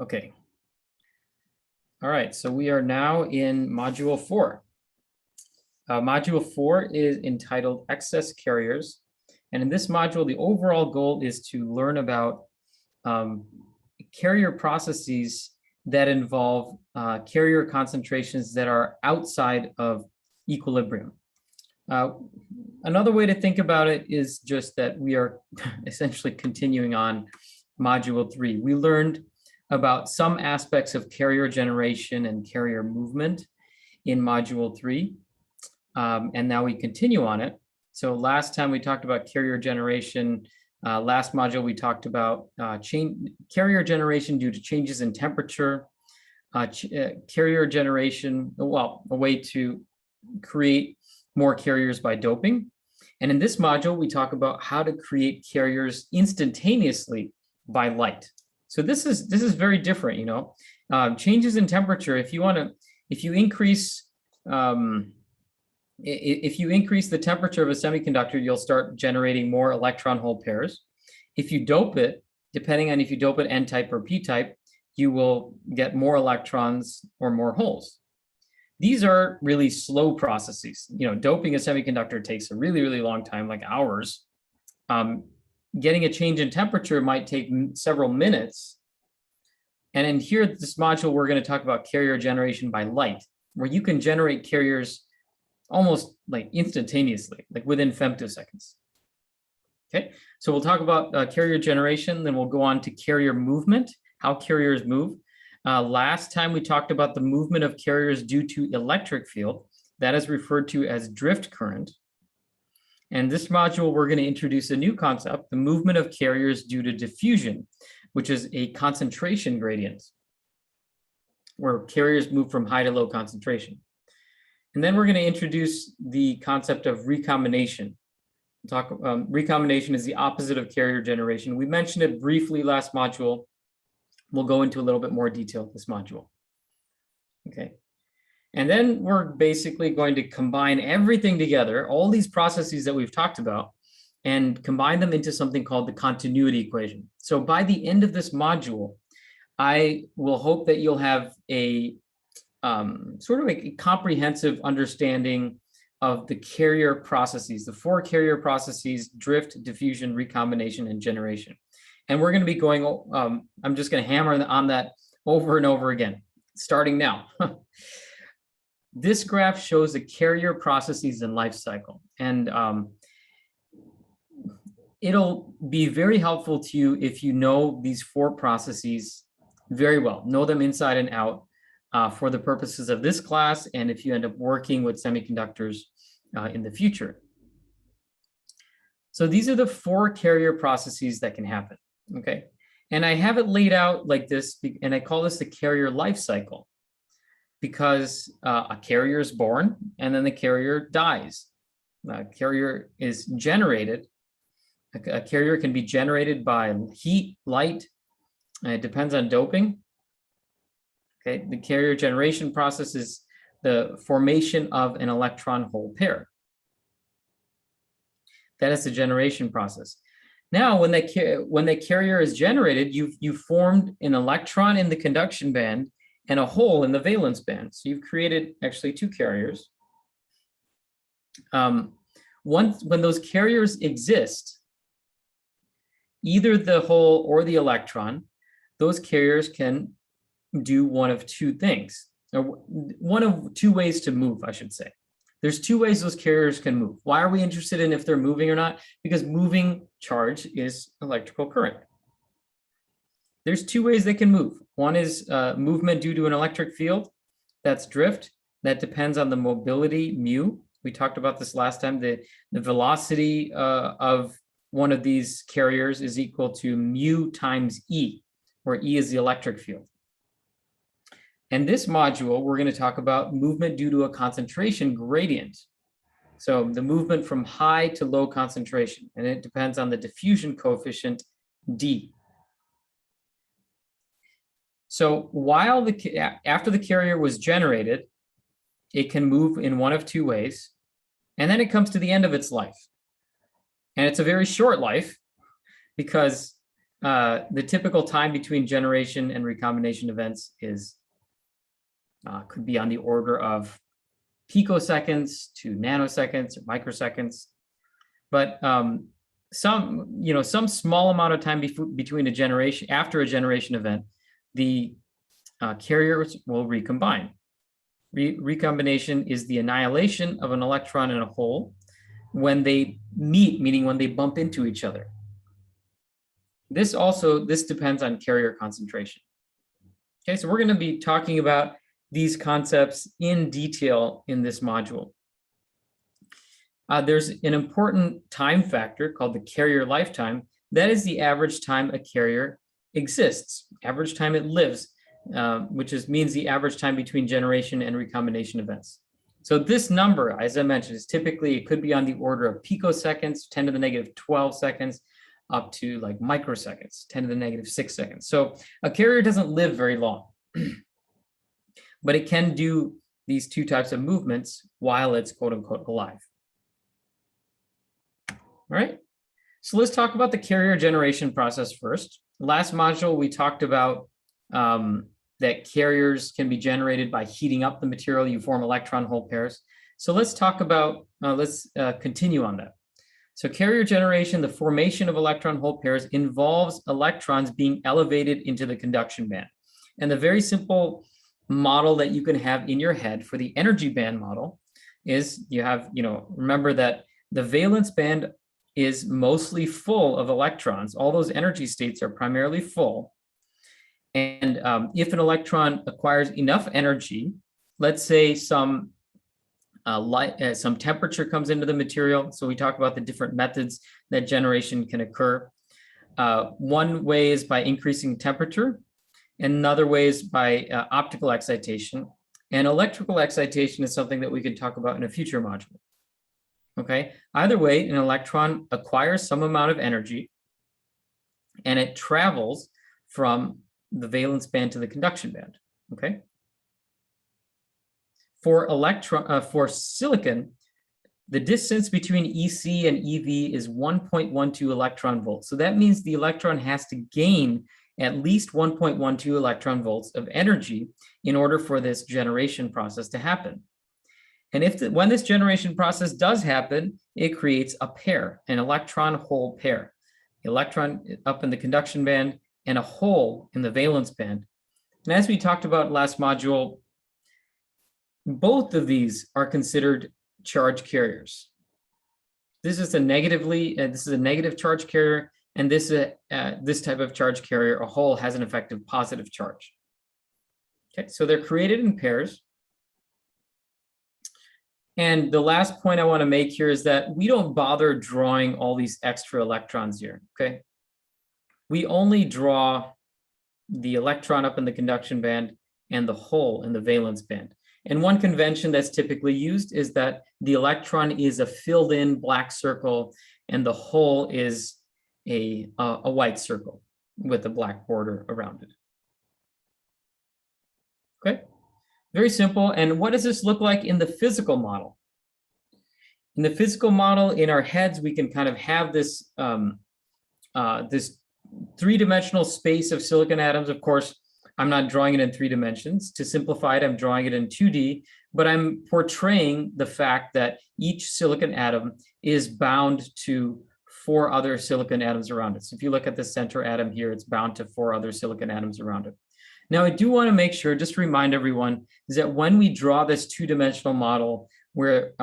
Okay. All right, so we are now in Module 4. Module 4 is entitled Excess Carriers. And in this module, the overall goal is to learn about carrier processes that involve carrier concentrations that are outside of equilibrium. Another way to think about it is just that we are essentially continuing on Module 3. We learned about some aspects of carrier generation and carrier movement in Module 3, and now we continue on it. So last time we talked about carrier generation. Last module we talked about carrier generation due to changes in temperature, carrier generation, well, a way to create more carriers by doping. And in this module, we talk about how to create carriers instantaneously by light. So this is very different, you know. Changes in temperature. If you increase the temperature of a semiconductor, you'll start generating more electron hole pairs. If you dope it, depending on if you dope it N-type or P-type, you will get more electrons or more holes. These are really slow processes. You know, doping a semiconductor takes a really, really long time, like hours. Getting a change in temperature might take several minutes. And in here, this module, we're going to talk about carrier generation by light, where you can generate carriers almost like instantaneously, like within femtoseconds. Okay, so we'll talk about carrier generation, then we'll go on to carrier movement, how carriers move. Last time we talked about the movement of carriers due to electric field. That is referred to as drift current. And this module, we're going to introduce a new concept, the movement of carriers due to diffusion, which is a concentration gradient, where carriers move from high to low concentration. And then we're going to introduce the concept of recombination. Recombination is the opposite of carrier generation. We mentioned it briefly last module. We'll go into a little bit more detail this module. Okay. And then we're basically going to combine everything together, all these processes that we've talked about, and combine them into something called the continuity equation. So by the end of this module, I will hope that you'll have a sort of a comprehensive understanding of the carrier processes, the 4 carrier processes: drift, diffusion, recombination, and generation. And we're going to be going, I'm just going to hammer on that over and over again, starting now. This graph shows the carrier processes and life cycle. And it'll be very helpful to you if you know these 4 processes very well, know them inside and out for the purposes of this class, and if you end up working with semiconductors in the future. So these are the 4 carrier processes that can happen. Okay, and I have it laid out like this, and I call this the carrier life cycle, because a carrier is born and then the carrier dies. A carrier is generated. A carrier can be generated by heat, light, and it depends on doping. Okay, the carrier generation process is the formation of an electron hole pair. That is the generation process. Now, when the carrier is generated, you've formed an electron in the conduction band and a hole in the valence band. So you've created actually 2 carriers. When those carriers exist, either the hole or the electron, those carriers can do one of 2 things, or one of 2 ways to move, I should say. There's 2 ways those carriers can move. Why are we interested in if they're moving or not? Because moving charge is electrical current. There's 2 ways they can move. One is movement due to an electric field. That's drift. That depends on the mobility, mu. We talked about this last time. The velocity of one of these carriers is equal to mu times E, where E is the electric field. In this module, we're going to talk about movement due to a concentration gradient. So the movement from high to low concentration, and it depends on the diffusion coefficient, D. So while after the carrier was generated, it can move in one of 2 ways, and then it comes to the end of its life. And it's a very short life, because the typical time between generation and recombination events is could be on the order of picoseconds to nanoseconds or microseconds. But some small amount of time between a generation, after a generation event, the carriers will recombine. Recombination is the annihilation of an electron in a hole when they meet, meaning when they bump into each other. This depends on carrier concentration. Okay, so we're going to be talking about these concepts in detail in this module. There's an important time factor called the carrier lifetime. That is the average time a carrier exists, average time it lives, which means the average time between generation and recombination events. So this number, as I mentioned, is typically, it could be on the order of picoseconds, 10 to the negative 12 seconds, up to like microseconds, 10 to the negative 6 seconds. So a carrier doesn't live very long, but it can do these two types of movements while it's quote unquote alive. All right, so let's talk about the carrier generation process first. Last module, we talked about that carriers can be generated by heating up the material. You form electron hole pairs. So let's talk about, let's continue on that. So carrier generation, the formation of electron hole pairs, involves electrons being elevated into the conduction band. And the very simple model that you can have in your head for the energy band model is you have, remember that the valence band is mostly full of electrons. All those energy states are primarily full. And if an electron acquires enough energy, let's say some temperature comes into the material. So we talk about the different methods that generation can occur. One way is by increasing temperature, and another way is by optical excitation. And electrical excitation is something that we can talk about in a future module. Okay, either way, an electron acquires some amount of energy and it travels from the valence band to the conduction band. Okay. For silicon, the distance between EC and EV is 1.12 electron volts. So that means the electron has to gain at least 1.12 electron volts of energy in order for this generation process to happen. And when this generation process does happen, it creates a pair, an electron hole pair. The electron up in the conduction band and a hole in the valence band. And as we talked about last module, both of these are considered charge carriers. This is a negative charge carrier, and this type of charge carrier, a hole, has an effective positive charge. Okay, so they're created in pairs. And the last point I want to make here is that we don't bother drawing all these extra electrons here, okay? We only draw the electron up in the conduction band and the hole in the valence band. And one convention that's typically used is that the electron is a filled-in black circle and the hole is a white circle with a black border around it. Okay, very simple. And what does this look like in the physical model? In the physical model, in our heads, we can kind of have this, this three-dimensional space of silicon atoms. Of course, I'm not drawing it in 3 dimensions. To simplify it, I'm drawing it in 2D, but I'm portraying the fact that each silicon atom is bound to 4 other silicon atoms around it. So if you look at the center atom here, it's bound to 4 other silicon atoms around it. Now, I do want to make sure, just to remind everyone, is that when we draw this 2-dimensional model where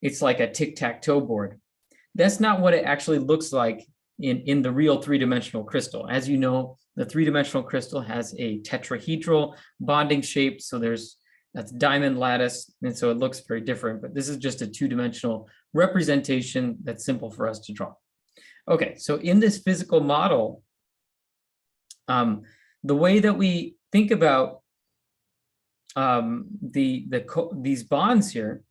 it's like a tic-tac-toe board, that's not what it actually looks like in the real 3-dimensional crystal. As you know, the 3-dimensional crystal has a tetrahedral bonding shape. So that's diamond lattice. And so it looks very different, but this is just a 2-dimensional representation that's simple for us to draw. Okay, so in this physical model, the way that we think about these bonds here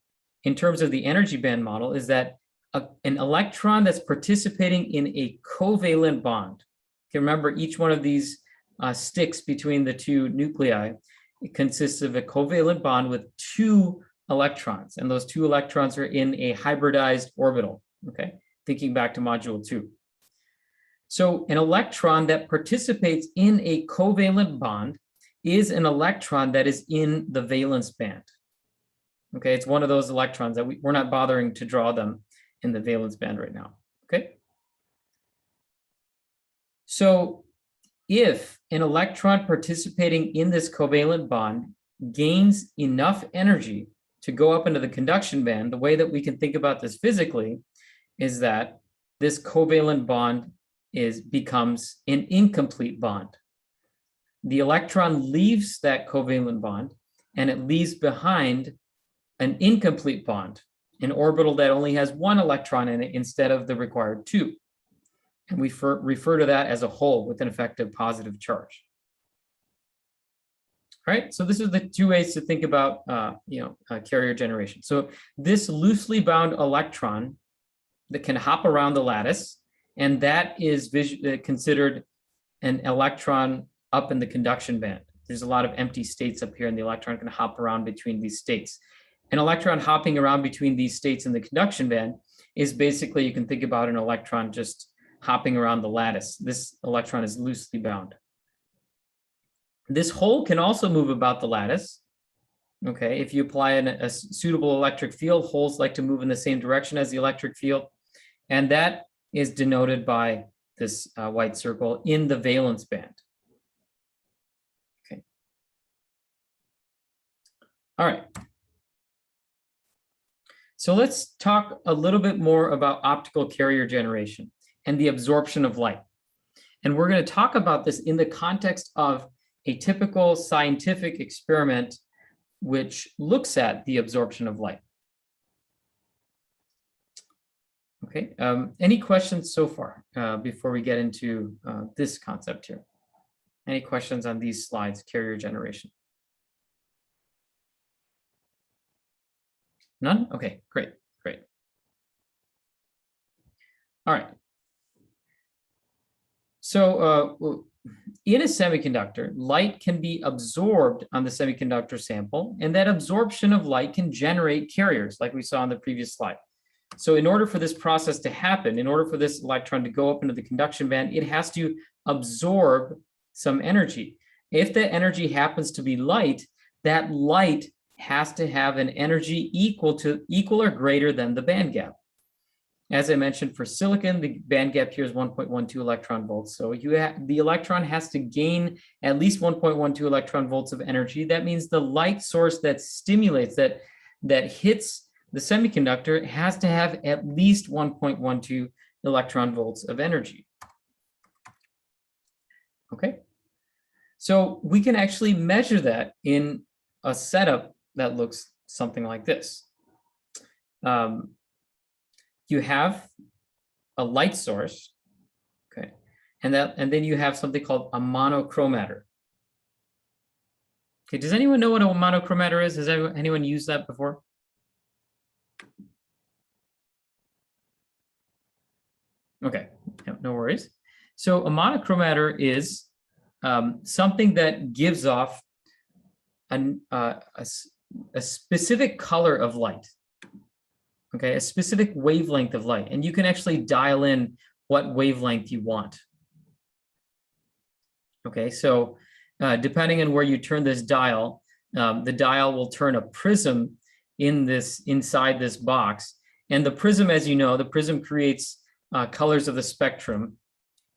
in terms of the energy band model is that an electron that's participating in a covalent bond. Okay, remember, each one of these sticks between the 2 nuclei, it consists of a covalent bond with 2 electrons, and those 2 electrons are in a hybridized orbital. Okay, thinking back to module 2. So an electron that participates in a covalent bond is an electron that is in the valence band. Okay, it's one of those electrons that we're not bothering to draw them in the valence band right now. Okay. So if an electron participating in this covalent bond gains enough energy to go up into the conduction band, the way that we can think about this physically is that this covalent bond becomes an incomplete bond. The electron leaves that covalent bond and it leaves behind an incomplete bond, an orbital that only has one electron in it instead of the required two. And we refer to that as a hole with an effective positive charge. All right, so this is the two ways to think about carrier generation. So this loosely bound electron that can hop around the lattice, and that is considered an electron up in the conduction band. There's a lot of empty states up here, and the electron can hop around between these states. An electron hopping around between these states in the conduction band is basically, you can think about an electron just hopping around the lattice. This electron is loosely bound. This hole can also move about the lattice. Okay, if you apply a suitable electric field, holes like to move in the same direction as the electric field. And that is denoted by this white circle in the valence band. Okay. All right. So let's talk a little bit more about optical carrier generation and the absorption of light. And we're going to talk about this in the context of a typical scientific experiment which looks at the absorption of light. Okay, any questions so far before we get into this concept here? Any questions on these slides, carrier generation? None? Okay, great, great. All right. So in a semiconductor, light can be absorbed on the semiconductor sample, and that absorption of light can generate carriers, like we saw on the previous slide. So in order for this process to happen, in order for this electron to go up into the conduction band, it has to absorb some energy. If the energy happens to be light, that light has to have an energy equal or greater than the band gap. As I mentioned, for silicon, the band gap here is 1.12 electron volts. So the electron has to gain at least 1.12 electron volts of energy. That means the light source that stimulates, that hits the semiconductor has to have at least 1.12 electron volts of energy. Okay, so we can actually measure that in a setup that looks something like this. You have a light source, okay, and then you have something called a monochromator. Okay, does anyone know what a monochromator is? Has anyone used that before? Okay, no worries. So a monochromator is something that gives off a specific color of light. Okay, a specific wavelength of light, and you can actually dial in what wavelength you want. Okay, so depending on where you turn this dial, the dial will turn a prism inside this box, and the prism, as you know, the prism creates colors of the spectrum.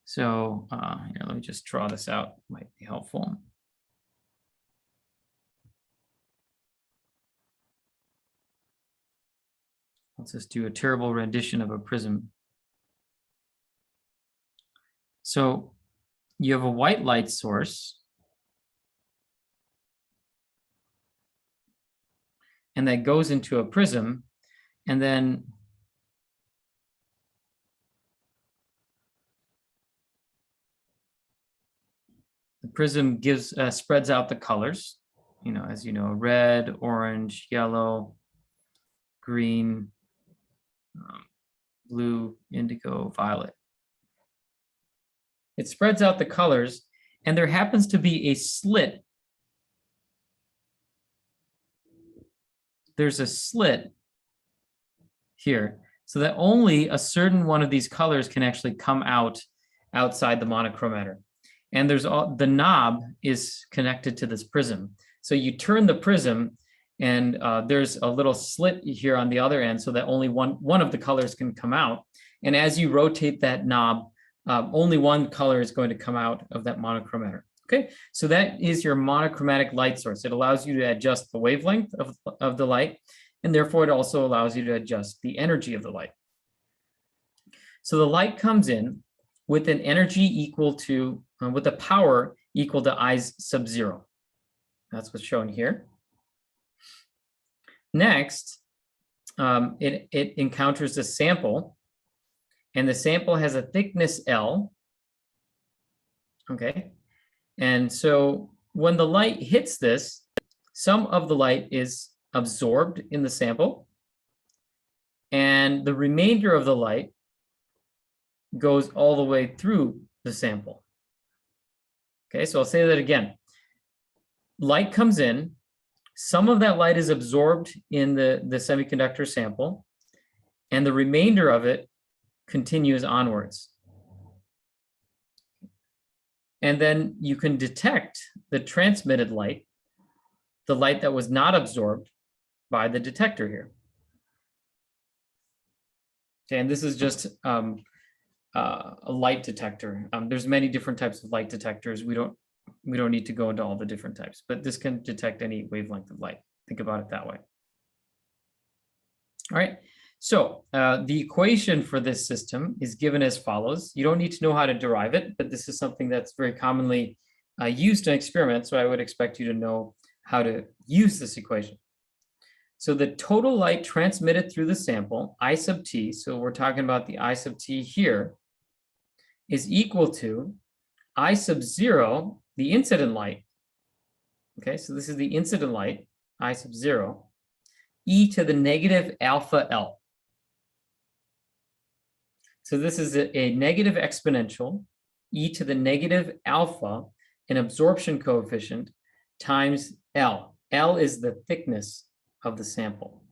So here, let me just draw this out, might be helpful. Let's just do a terrible rendition of a prism. So you have a white light source, and that goes into a prism, and then the prism spreads out the colors, as you know, red, orange, yellow, green, blue, indigo, violet. It spreads out the colors, and there happens to be a slit. There's a slit here, so that only a certain one of these colors can actually come out outside the monochromator. And the knob is connected to this prism. So you turn the prism, and there's a little slit here on the other end so that only one of the colors can come out. And as you rotate that knob, only one color is going to come out of that monochromator. Okay, so that is your monochromatic light source. It allows you to adjust the wavelength of the light, and therefore it also allows you to adjust the energy of the light. So the light comes in with an energy equal to, with a power equal to I sub 0. That's what's shown here. Next, it encounters a sample, and the sample has a thickness L. Okay, and so when the light hits this, some of the light is absorbed in the sample, and the remainder of the light goes all the way through the sample. Okay, so I'll say that again. Light comes in, some of that light is absorbed in the semiconductor sample, and the remainder of it continues onwards. And then you can detect the transmitted light, the light that was not absorbed by the detector here. Okay, and this is just a light detector. There's many different types of light detectors. We don't need to go into all the different types, but this can detect any wavelength of light. Think about it that way. All right, so the equation for this system is given as follows. You don't need to know how to derive it, but this is something that's very commonly used in experiments, so I would expect you to know how to use this equation. So the total light transmitted through the sample, I sub t, so we're talking about the I sub t here, is equal to I sub 0, the incident light. Okay, so this is the incident light, I sub 0, e to the negative alpha L. So this is a negative exponential, e to the negative alpha, an absorption coefficient, times L. L is the thickness of the sample.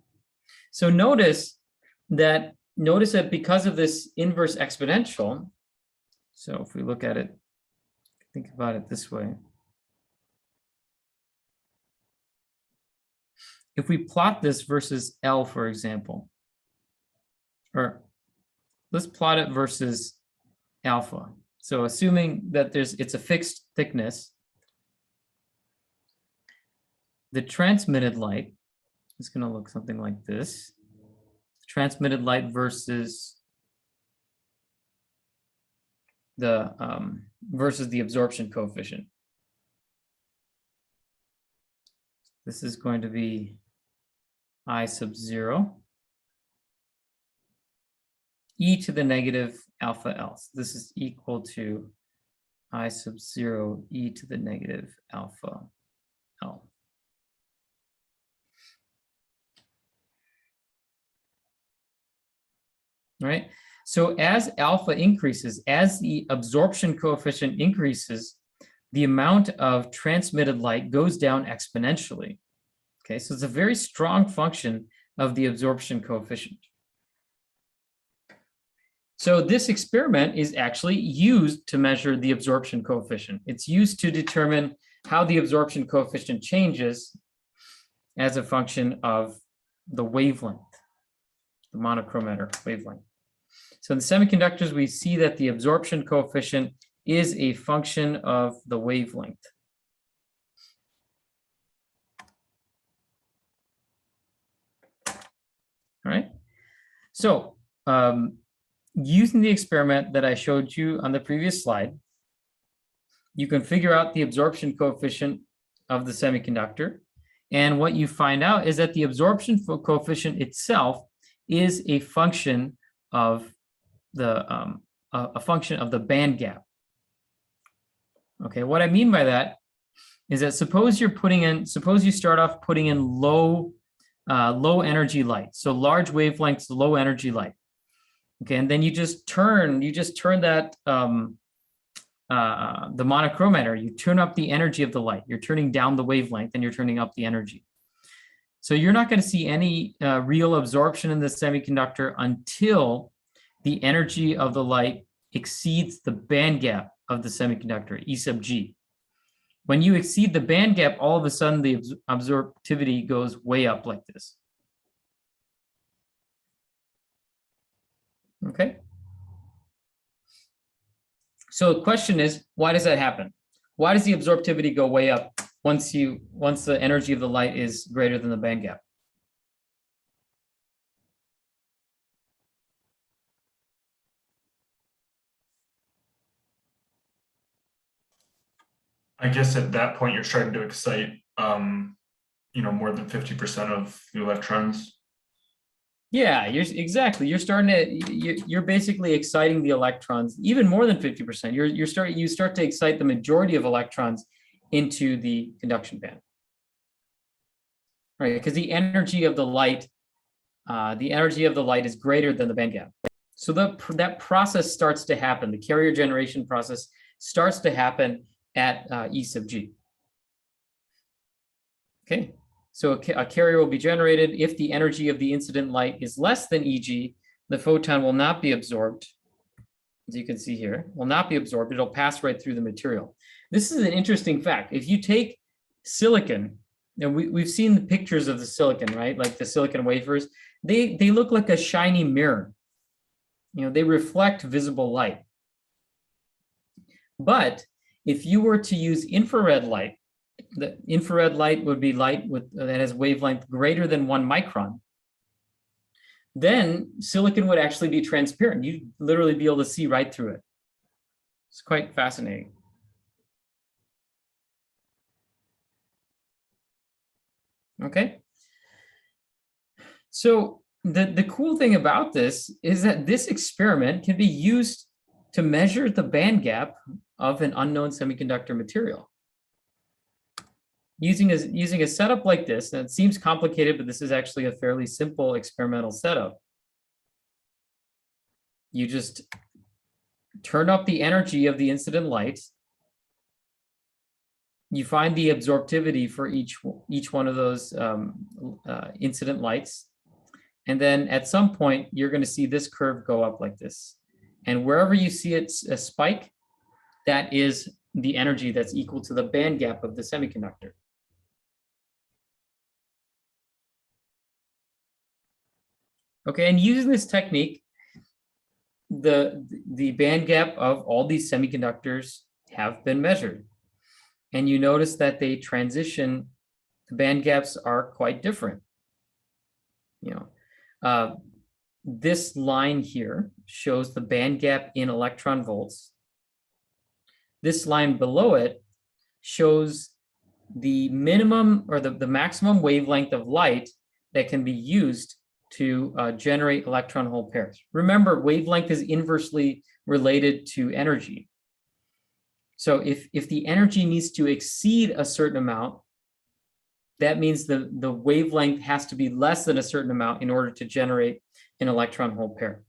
So notice that because of this inverse exponential, so if we look at it, think about it this way. If we plot this versus L, for example, or let's plot it versus alpha. So assuming that it's a fixed thickness, the transmitted light is going to look something like this. Transmitted light versus the absorption coefficient. This is going to be I sub 0, e to the negative alpha L. So this is equal to I sub 0, e to the negative alpha L. All right, so as alpha increases, as the absorption coefficient increases, the amount of transmitted light goes down exponentially. Okay, so it's a very strong function of the absorption coefficient. So this experiment is actually used to measure the absorption coefficient. It's used to determine how the absorption coefficient changes as a function of the wavelength, the monochromator wavelength. So in the semiconductors, we see that the absorption coefficient is a function of the wavelength. All right. So using the experiment that I showed you on the previous slide, you can figure out the absorption coefficient of the semiconductor. And what you find out is that the absorption coefficient itself is a function of the band gap. Okay, what I mean by that is that suppose you start off putting in low energy light, so large wavelengths, low energy light. Okay, and then you just turn that the monochromator, you turn up the energy of the light. You're turning down the wavelength and you're turning up the energy. So you're not going to see any real absorption in the semiconductor until the energy of the light exceeds the band gap of the semiconductor, E sub G. When you exceed the band gap, all of a sudden the absorptivity goes way up like this. Okay. So the question is, why does that happen? Why does the absorptivity go way up once the energy of the light is greater than the band gap? I guess at that point you're starting to excite, more than 50% of the electrons. Yeah, you're starting to you're basically exciting the electrons even more than 50%. You start to excite the majority of electrons into the conduction band, right? Because the energy of the light is greater than the band gap. So that process starts to happen. The carrier generation process starts to happen at E sub G. Okay. So a carrier will be generated. If the energy of the incident light is less than Eg, the photon will not be absorbed. As you can see here, will not be absorbed. It'll pass right through the material. This is an interesting fact. If you take silicon, and we've seen the pictures of the silicon, right? Like the silicon wafers, they look like a shiny mirror. They reflect visible light. But if you were to use infrared light, the infrared light would be light that has wavelength greater than 1 micron. Then silicon would actually be transparent. You'd literally be able to see right through it. It's quite fascinating. Okay. So the cool thing about this is that this experiment can be used to measure the band gap of an unknown semiconductor material. Using a setup like this, and it seems complicated, but this is actually a fairly simple experimental setup. You just turn up the energy of the incident light. You find the absorptivity for each one of those incident lights. And then at some point, you're going to see this curve go up like this. And wherever you see a spike, that is the energy that's equal to the band gap of the semiconductor. Okay, and using this technique, the band gap of all these semiconductors have been measured. And you notice that they transition, the band gaps are quite different. This line here shows the band gap in electron volts. This line below it shows the minimum or the maximum wavelength of light that can be used to generate electron hole pairs. Remember, wavelength is inversely related to energy. So if the energy needs to exceed a certain amount, that means the wavelength has to be less than a certain amount in order to generate an electron hole pair.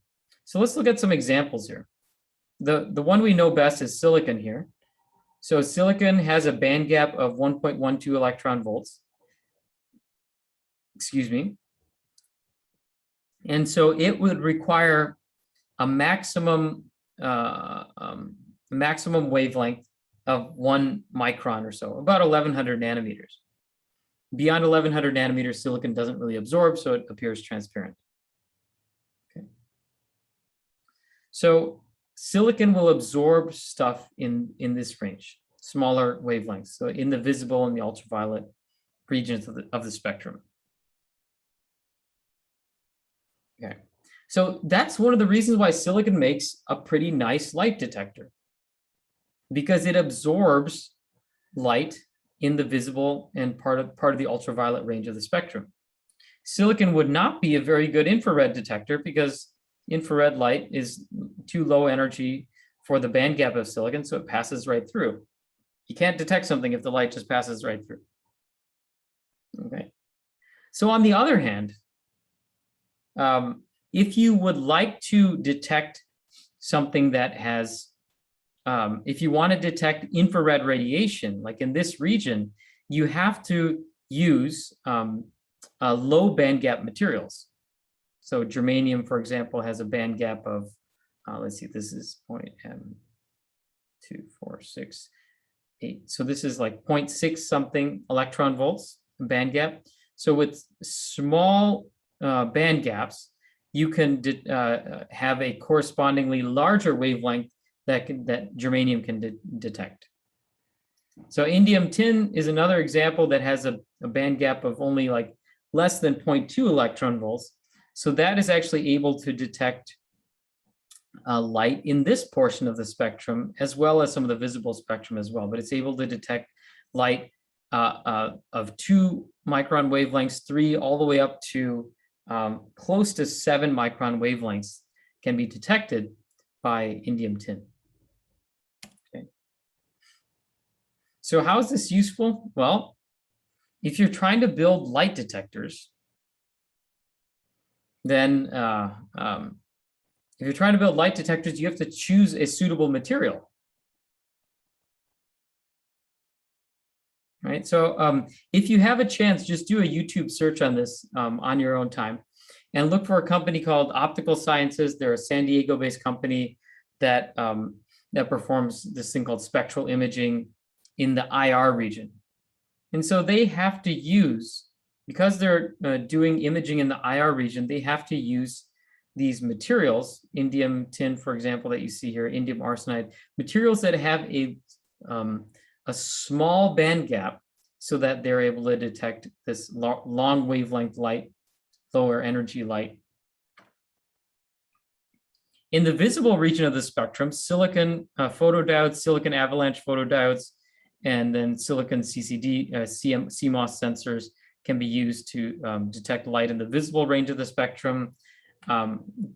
So let's look at some examples here. The one we know best is silicon here. So silicon has a band gap of 1.12 electron volts. Excuse me. And so it would require a maximum wavelength of 1 micron or so, about 1100 nanometers. Beyond 1100 nanometers, silicon doesn't really absorb, so it appears transparent. Okay. So silicon will absorb stuff in this range, smaller wavelengths, so in the visible and the ultraviolet regions of the spectrum. Okay, so that's one of the reasons why silicon makes a pretty nice light detector, because it absorbs light in the visible and part of the ultraviolet range of the spectrum. Silicon would not be a very good infrared detector because infrared light is too low energy for the band gap of silicon, so it passes right through. You can't detect something if the light just passes right through. Okay, so on the other hand, if you would like to detect something that has, if you want to detect infrared radiation, like in this region, you have to use low band gap materials. So germanium, for example, has a band gap of let's see, this is point M246.8. So this is like 0.6 something electron volts band gap. So with small band gaps, you can have a correspondingly larger wavelength that germanium can detect. So indium tin is another example that has a band gap of only like less than 0.2 electron volts. So that is actually able to detect light in this portion of the spectrum, as well as some of the visible spectrum as well. But it's able to detect light of 2 micron wavelengths, 3 all the way up to close to 7 micron wavelengths can be detected by indium tin. Okay. So how is this useful? Well, if you're trying to build light detectors, then if you're trying to build light detectors, you have to choose a suitable material. Right. So if you have a chance, just do a YouTube search on this on your own time and look for a company called Optical Sciences. They're a San Diego-based company that, that performs this thing called spectral imaging in the IR region. And so they have to use, because they're doing imaging in the IR region, they have to use these materials, indium tin, for example, that you see here, indium arsenide, materials that have a small band gap so that they're able to detect this long wavelength light, lower energy light. In the visible region of the spectrum, silicon photodiodes, silicon avalanche photodiodes, and then silicon CCD, CMOS sensors can be used to detect light in the visible range of the spectrum,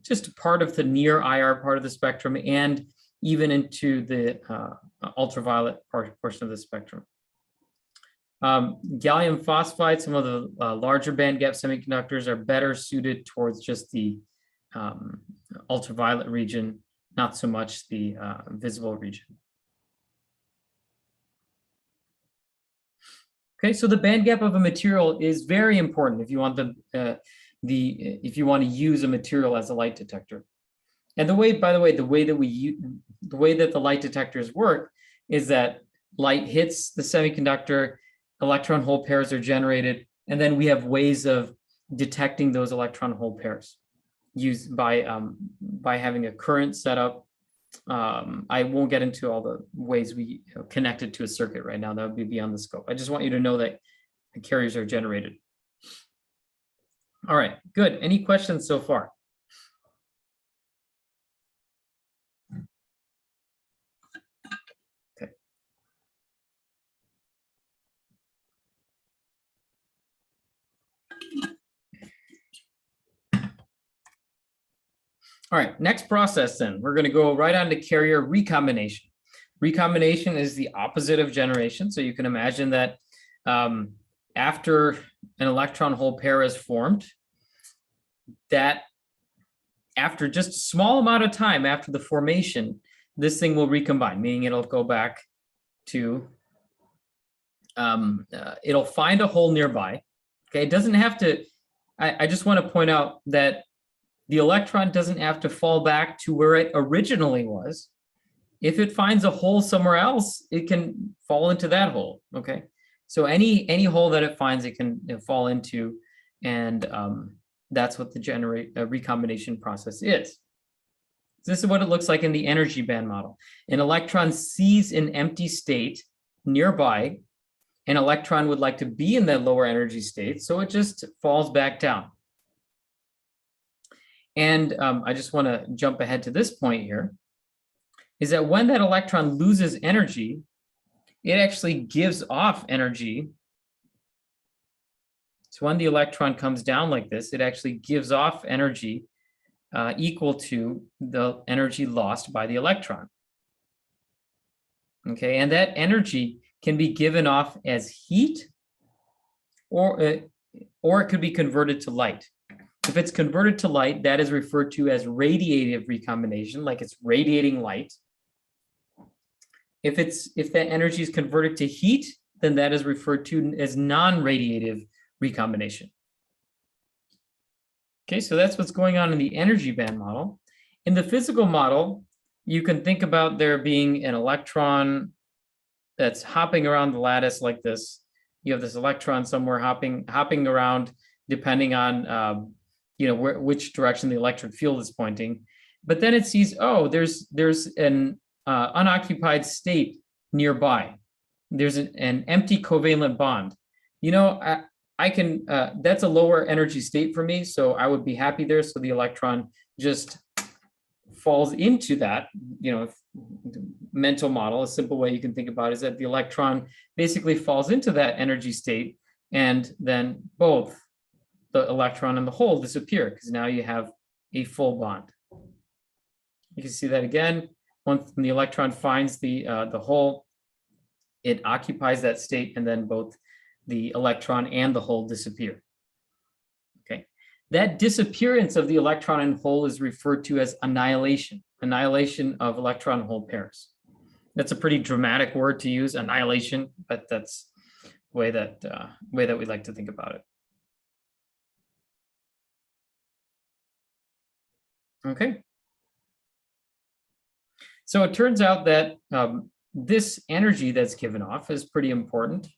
just part of the near IR part of the spectrum, and even into the ultraviolet portion of the spectrum. Gallium phosphide, some of the larger band gap semiconductors are better suited towards just the ultraviolet region, not so much the visible region. Okay, so the band gap of a material is very important if you want if you want to use a material as a light detector. And the way, by the way, the way that the light detectors work is that light hits the semiconductor, electron hole pairs are generated, and then we have ways of detecting those electron hole pairs used by having a current setup. I won't get into all the ways we connect it to a circuit right now. That would be beyond the scope. I just want you to know that the carriers are generated. All right, good. Any questions so far? Okay. All right, next process then. We're going to go right on to carrier recombination. Recombination is the opposite of generation. So you can imagine that after an electron hole pair is formed, that after just a small amount of time after the formation, this thing will recombine, meaning it'll go back to, it'll find a hole nearby. Okay, it doesn't have to, I just want to point out that the electron doesn't have to fall back to where it originally was. If it finds a hole somewhere else, it can fall into that hole, okay? So any hole that it finds, it can fall into, and that's what the recombination process is. This is what it looks like in the energy band model. An electron sees an empty state nearby. An electron would like to be in that lower energy state, so it just falls back down. And I just want to jump ahead to this point here, is that when that electron loses energy, it actually gives off energy. So when the electron comes down like this, it actually gives off energy equal to the energy lost by the electron. Okay, and that energy can be given off as heat, or it could be converted to light. If it's converted to light, that is referred to as radiative recombination, like it's radiating light. If that energy is converted to heat, then that is referred to as non-radiative recombination. Okay, so that's what's going on in the energy band model. In the physical model, you can think about there being an electron that's hopping around the lattice like this. You have this electron somewhere hopping around, depending on which direction the electric field is pointing. But then it sees, oh, there's an unoccupied state nearby. There's an empty covalent bond. I can, that's a lower energy state for me, so I would be happy there. So the electron just falls into that, mental model. A simple way you can think about it is that the electron basically falls into that energy state, and then both the electron and the hole disappear, because now you have a full bond. You can see that again. Once the electron finds the hole, it occupies that state, and then both the electron and the hole disappear. Okay, that disappearance of the electron and hole is referred to as annihilation of electron hole pairs. That's a pretty dramatic word to use, annihilation, but that's the way that we like to think about it. Okay. So it turns out that this energy that's given off is pretty important,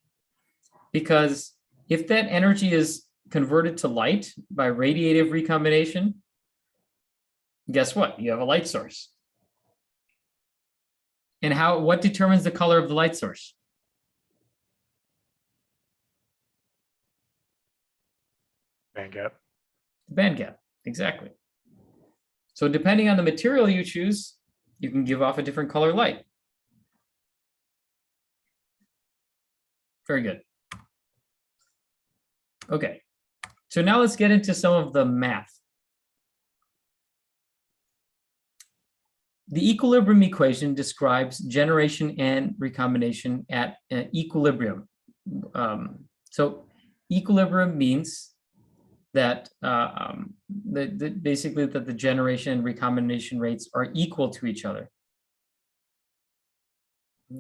because if that energy is converted to light by radiative recombination, guess what? You have a light source. And what determines the color of the light source? Band gap. The band gap, exactly. So depending on the material you choose, you can give off a different color light. Very good. Okay, so now let's get into some of the math. The equilibrium equation describes generation and recombination at equilibrium. So equilibrium means that basically that the generation and recombination rates are equal to each other.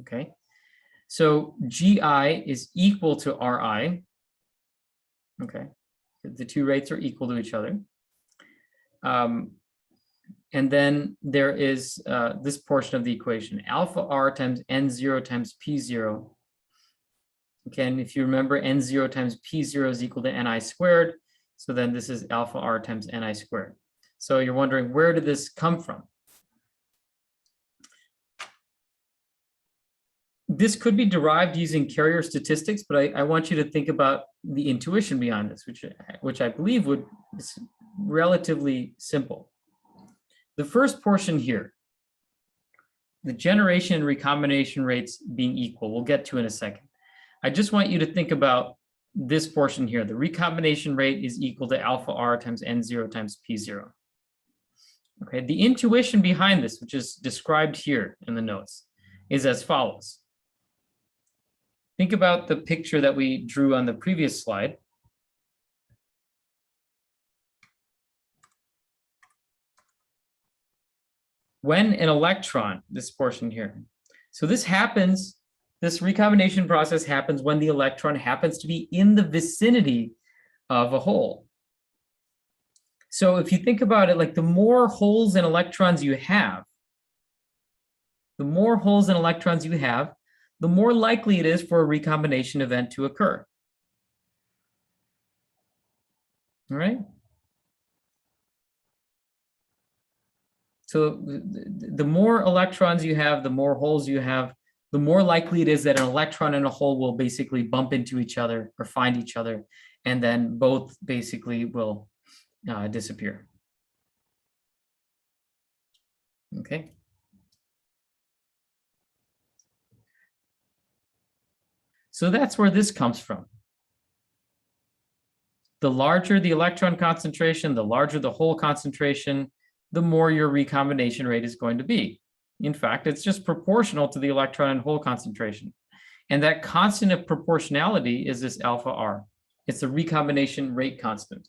Okay, so GI is equal to RI. Okay, the two rates are equal to each other. And then there is this portion of the equation, alpha R times N0 times P0. Okay, and if you remember, N0 times P0 is equal to Ni squared. So then this is alpha R times Ni squared. So you're wondering, where did this come from? This could be derived using carrier statistics, but I want you to think about the intuition behind this, which I believe is relatively simple. The first portion here, the generation and recombination rates being equal, we'll get to in a second. I just want you to think about this portion here. The recombination rate is equal to alpha R times N0 times P0. Okay, the intuition behind this, which is described here in the notes, is as follows. Think about the picture that we drew on the previous slide. When an electron, this portion here, so this recombination process happens when the electron happens to be in the vicinity of a hole. So if you think about it, like the more holes and electrons you have, the more likely it is for a recombination event to occur. All right. So the more electrons you have, the more holes you have, the more likely it is that an electron and a hole will basically bump into each other or find each other, and then both basically will disappear. Okay. So that's where this comes from. The larger the electron concentration, the larger the hole concentration, the more your recombination rate is going to be. In fact, it's just proportional to the electron and hole concentration. And that constant of proportionality is this alpha R. It's the recombination rate constant.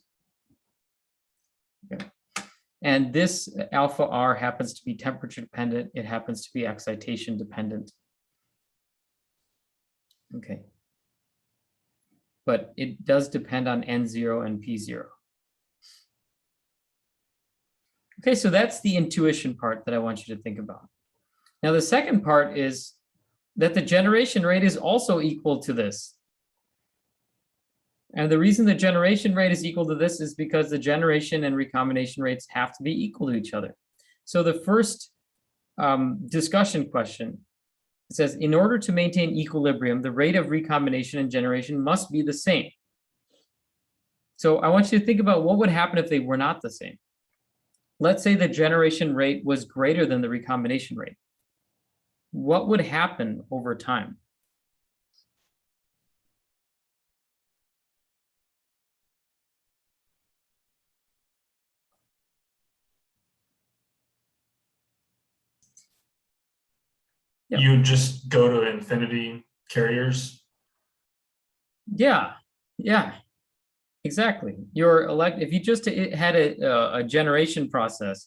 Okay. And this alpha R happens to be temperature dependent. It happens to be excitation dependent. Okay. But it does depend on N0 and P0. Okay, so that's the intuition part that I want you to think about. Now, the second part is that the generation rate is also equal to this. And the reason the generation rate is equal to this is because the generation and recombination rates have to be equal to each other. So the first discussion question says, in order to maintain equilibrium, the rate of recombination and generation must be the same. So I want you to think about what would happen if they were not the same. Let's say the generation rate was greater than the recombination rate. What would happen over time? Yeah. You just go to infinity carriers. Yeah, exactly. If you just had a generation process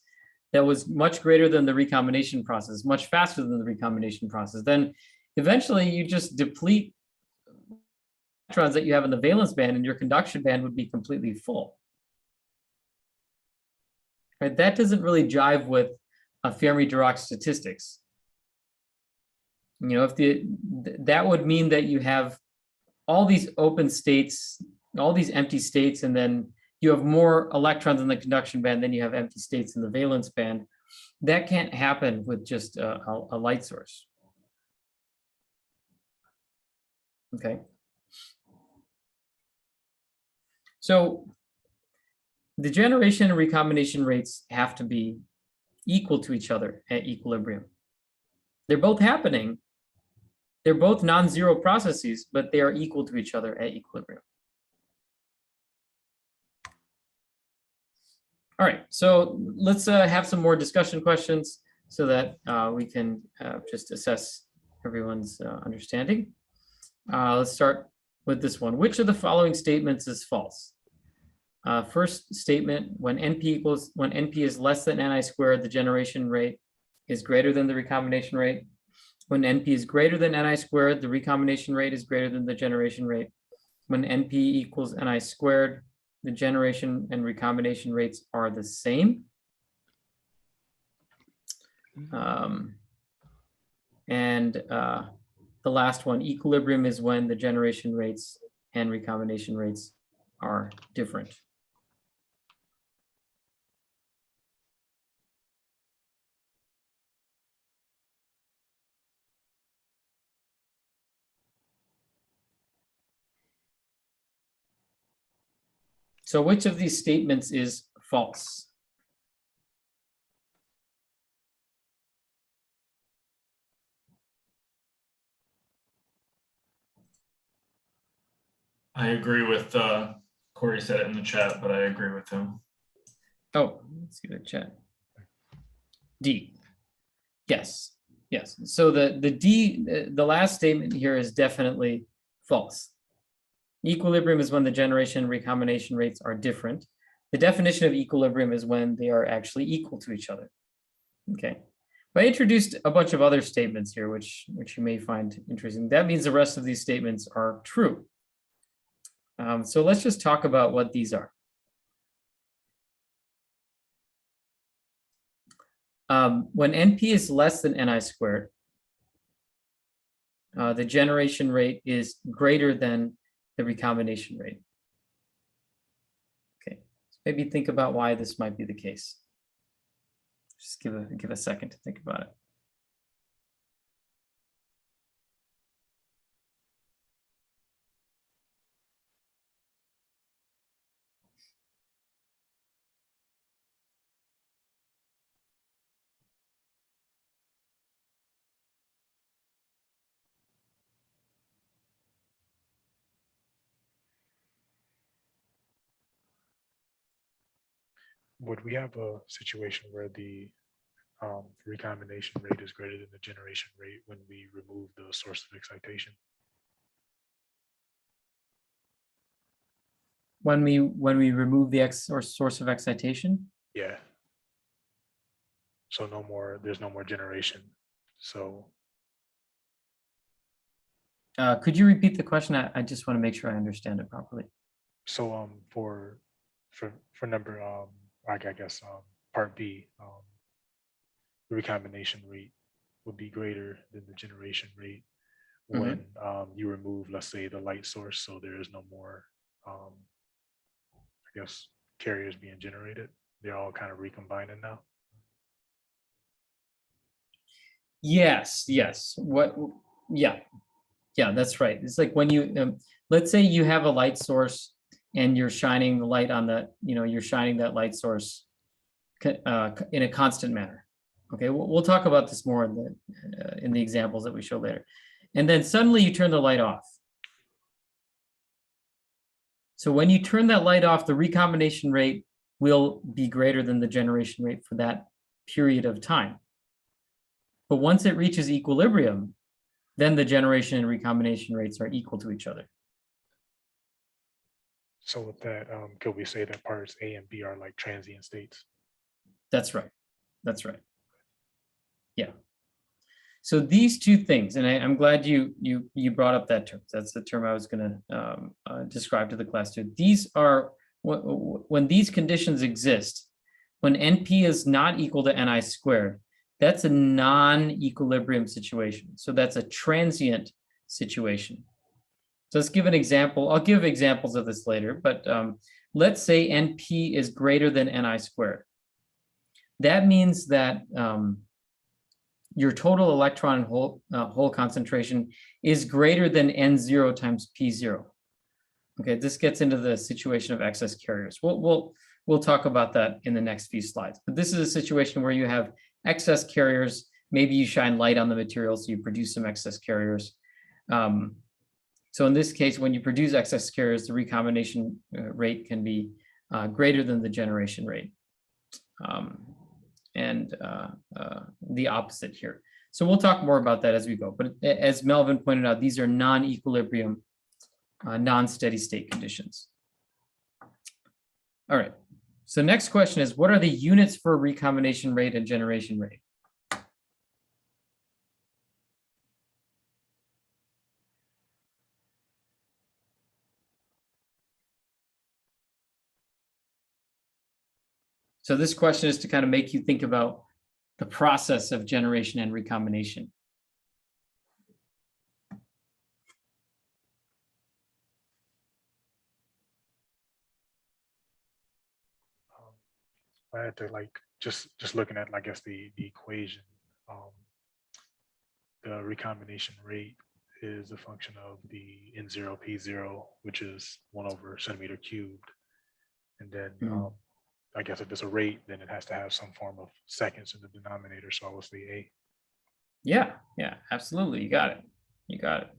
that was much greater than the recombination process, much faster than the recombination process, then eventually you just deplete electrons that you have in the valence band, and your conduction band would be completely full. Right? That doesn't really jive with Fermi-Dirac statistics. You know, that would mean that you have all these open states, all these empty states, and then you have more electrons in the conduction band than you have empty states in the valence band. That can't happen with just a light source. Okay. So the generation and recombination rates have to be equal to each other at equilibrium. They're both happening. They're both non-zero processes, but they are equal to each other at equilibrium. All right, so let's have some more discussion questions so that we can just assess everyone's understanding. Let's start with this one. Which of the following statements is false? First statement, when NP is less than Ni squared, the generation rate is greater than the recombination rate. When NP is greater than Ni squared, the recombination rate is greater than the generation rate. When NP equals Ni squared, the generation and recombination rates are the same. The last one, equilibrium is when the generation rates and recombination rates are different. So which of these statements is false? I agree with Corey said it in the chat, but I agree with him. Oh, let's see the chat. D. Yes. So the D, the last statement here is definitely false. Equilibrium is when the generation and recombination rates are different. The definition of equilibrium is when they are actually equal to each other. Okay. But I introduced a bunch of other statements here, which you may find interesting. That means the rest of these statements are true. So let's just talk about what these are. When NP is less than Ni squared, the generation rate is greater than the recombination rate. Okay, so maybe think about why this might be the case. Just give a second to think about it. Would we have a situation where the recombination rate is greater than the generation rate when we remove the source of excitation? When we remove the source of excitation? Yeah. So there's no more generation. So could you repeat the question? I just want to make sure I understand it properly. so for number I guess part B, the recombination rate would be greater than the generation rate when you remove, let's say, the light source, so there is no more, I guess, carriers being generated. They're all kind of recombining now. Yes, yes. Yeah, that's right. It's like when you, let's say you have a light source and you're shining the light on that, you're shining that light source in a constant manner. Okay, we'll talk about this more in the examples that we show later. And then suddenly you turn the light off. So when you turn that light off, the recombination rate will be greater than the generation rate for that period of time. But once it reaches equilibrium, then the generation and recombination rates are equal to each other. So with that, could we say that parts A and B are like transient states? That's right. That's right. Yeah. So these two things, and I'm glad you brought up that term. That's the term I was going to describe to the class too. These are when these conditions exist, when NP is not equal to NI squared, that's a non-equilibrium situation. So that's a transient situation. So let's give an example. I'll give examples of this later, but let's say NP is greater than NI squared. That means that your total electron hole concentration is greater than N0 times P0. Okay, this gets into the situation of excess carriers. We'll talk about that in the next few slides. But this is a situation where you have excess carriers. Maybe you shine light on the material, so you produce some excess carriers. So in this case, when you produce excess carriers, the recombination rate can be greater than the generation rate. And the opposite here. So we'll talk more about that as we go. But as Melvin pointed out, these are non-equilibrium, non-steady state conditions. All right. So next question is, what are the units for recombination rate and generation rate? So this question is to kind of make you think about the process of generation and recombination. I had to just looking at, I guess, the equation. The recombination rate is a function of the N0 P0, which is 1/centimeter cubed, and then I guess if it's a rate, then it has to have some form of seconds in the denominator. So I will say A. Yeah, absolutely. You got it. You got it.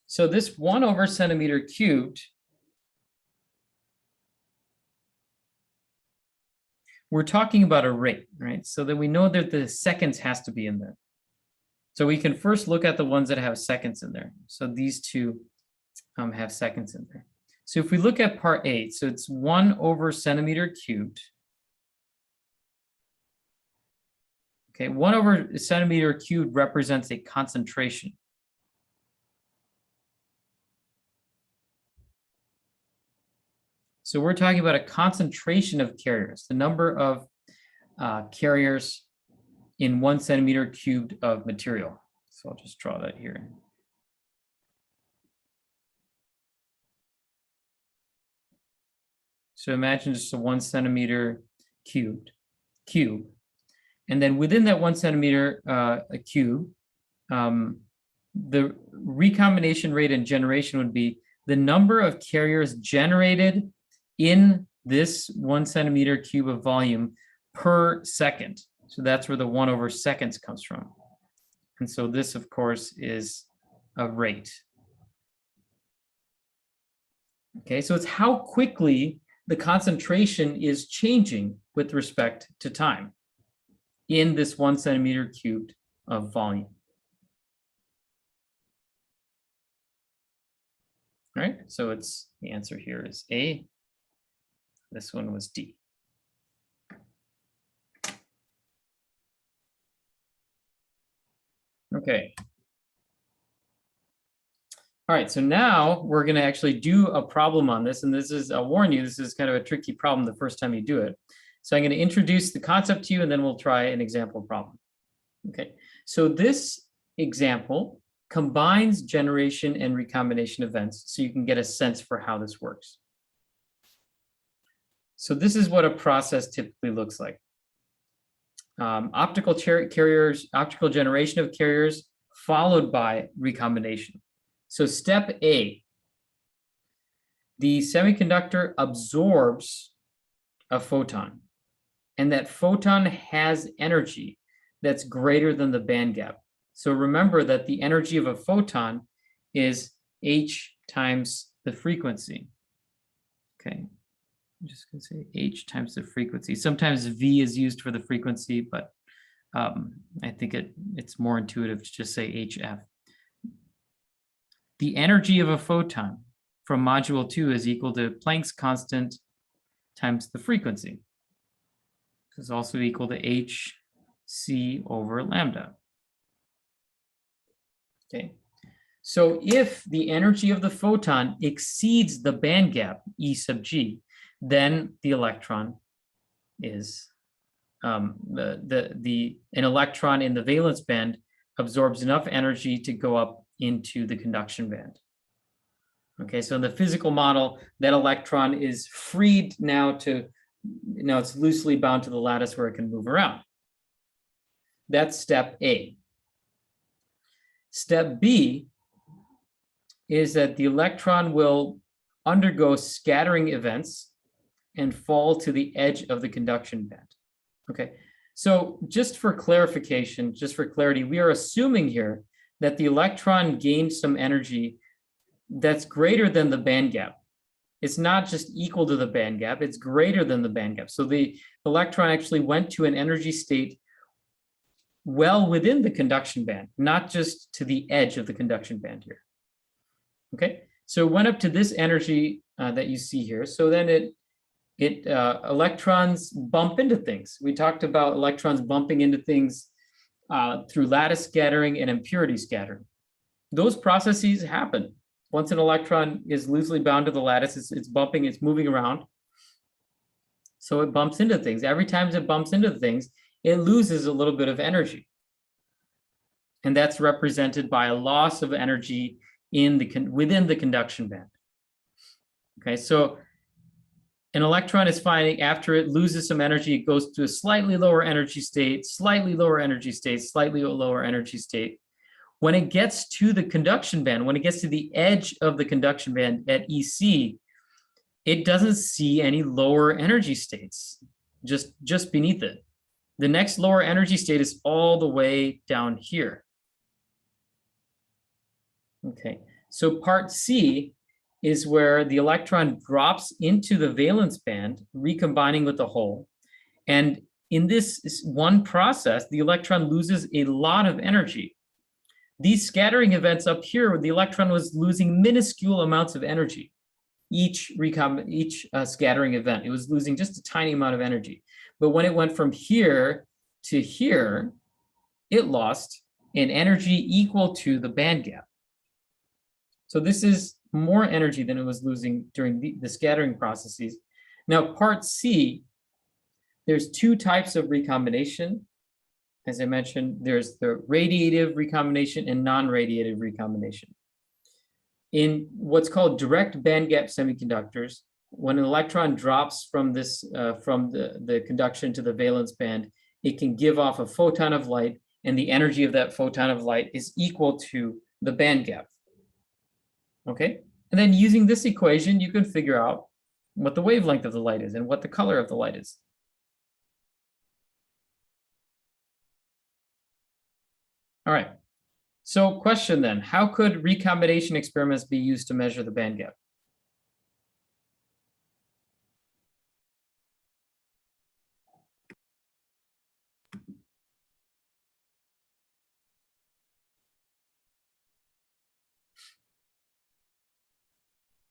So this 1/centimeter cubed, we're talking about a rate, right? So that we know that the seconds has to be in there. So we can first look at the ones that have seconds in there. So these two have seconds in there. So if we look at part A, so it's 1/centimeter cubed. Okay, 1/centimeter cubed represents a concentration. So we're talking about a concentration of carriers, the number of carriers in 1 centimeter cubed of material. So I'll just draw that here. So imagine just a 1 centimeter cube. And then within that 1 centimeter cube, the recombination rate and generation would be the number of carriers generated in this 1 centimeter cube of volume per second. So that's where the 1/seconds comes from. And so this, of course, is a rate. Okay, so it's how quickly the concentration is changing with respect to time in this 1 centimeter cubed of volume. All right, so it's the answer here is A. This one was D. Okay. All right, so now we're going to actually do a problem on this. And this is, I'll warn you, this is kind of a tricky problem the first time you do it. So I'm going to introduce the concept to you, and then we'll try an example problem. Okay, so this example combines generation and recombination events so you can get a sense for how this works. So this is what a process typically looks like. Optical generation of carriers followed by recombination. So step A, the semiconductor absorbs a photon, and that photon has energy that's greater than the band gap. So remember that the energy of a photon is h times the frequency. Okay, I'm just going to say h times the frequency. Sometimes v is used for the frequency, but I think it's more intuitive to just say hf. The energy of a photon from module 2 is equal to Planck's constant times the frequency. This is also equal to hc over lambda. Okay, so if the energy of the photon exceeds the band gap E sub g, then the electron is an electron in the valence band absorbs enough energy to go up into the conduction band. Okay, so in the physical model, that electron is freed now it's loosely bound to the lattice where it can move around. That's step A. Step B is that the electron will undergo scattering events and fall to the edge of the conduction band. Okay, so just for clarification, just for clarity, we are assuming here that the electron gained some energy that's greater than the band gap. It's not just equal to the band gap, it's greater than the band gap. So the electron actually went to an energy state well within the conduction band, not just to the edge of the conduction band here. Okay, so it went up to this energy that you see here. So then electrons bump into things. We talked about electrons bumping into things through lattice scattering and impurity scattering. Those processes happen. Once an electron is loosely bound to the lattice, it's bumping, it's moving around. So it bumps into things. Every time it bumps into things, it loses a little bit of energy. And that's represented by a loss of energy within the conduction band. Okay, so an electron is finding after it loses some energy, it goes to a slightly lower energy state, slightly lower energy state, slightly lower energy state. When it gets to the conduction band, when it gets to the edge of the conduction band at EC, it doesn't see any lower energy states just beneath it. The next lower energy state is all the way down here. Okay, so part C is where the electron drops into the valence band, recombining with the hole. And in this one process, the electron loses a lot of energy. These scattering events up here, the electron was losing minuscule amounts of energy. Each scattering event, it was losing just a tiny amount of energy. But when it went from here to here, it lost an energy equal to the band gap. So this is more energy than it was losing during the scattering processes. Now, part C, there's two types of recombination. As I mentioned, there's the radiative recombination and non-radiative recombination. In what's called direct bandgap semiconductors, when an electron drops from the conduction to the valence band, it can give off a photon of light, and the energy of that photon of light is equal to the band gap. Okay, and then using this equation, you can figure out what the wavelength of the light is and what the color of the light is. All right, so question then, how could recombination experiments be used to measure the band gap?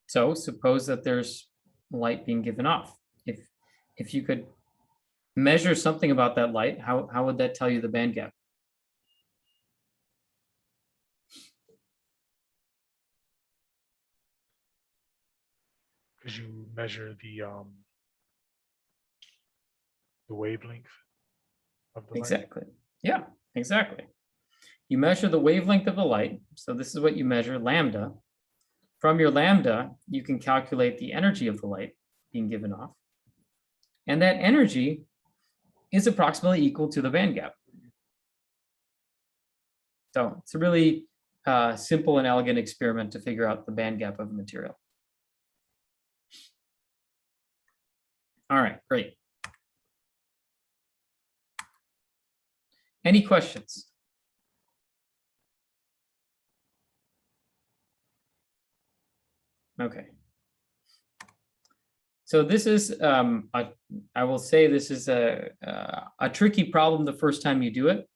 So suppose that there's light being given off. If you could measure something about that light, how would that tell you the band gap? Because you measure the the wavelength of the light? Exactly. Yeah, exactly. You measure the wavelength of the light. So this is what you measure, lambda. From your lambda, you can calculate the energy of the light being given off. And that energy is approximately equal to the band gap. So it's a really simple and elegant experiment to figure out the band gap of a material. All right, great. Any questions? Okay. So this is, I will say this is a tricky problem the first time you do it,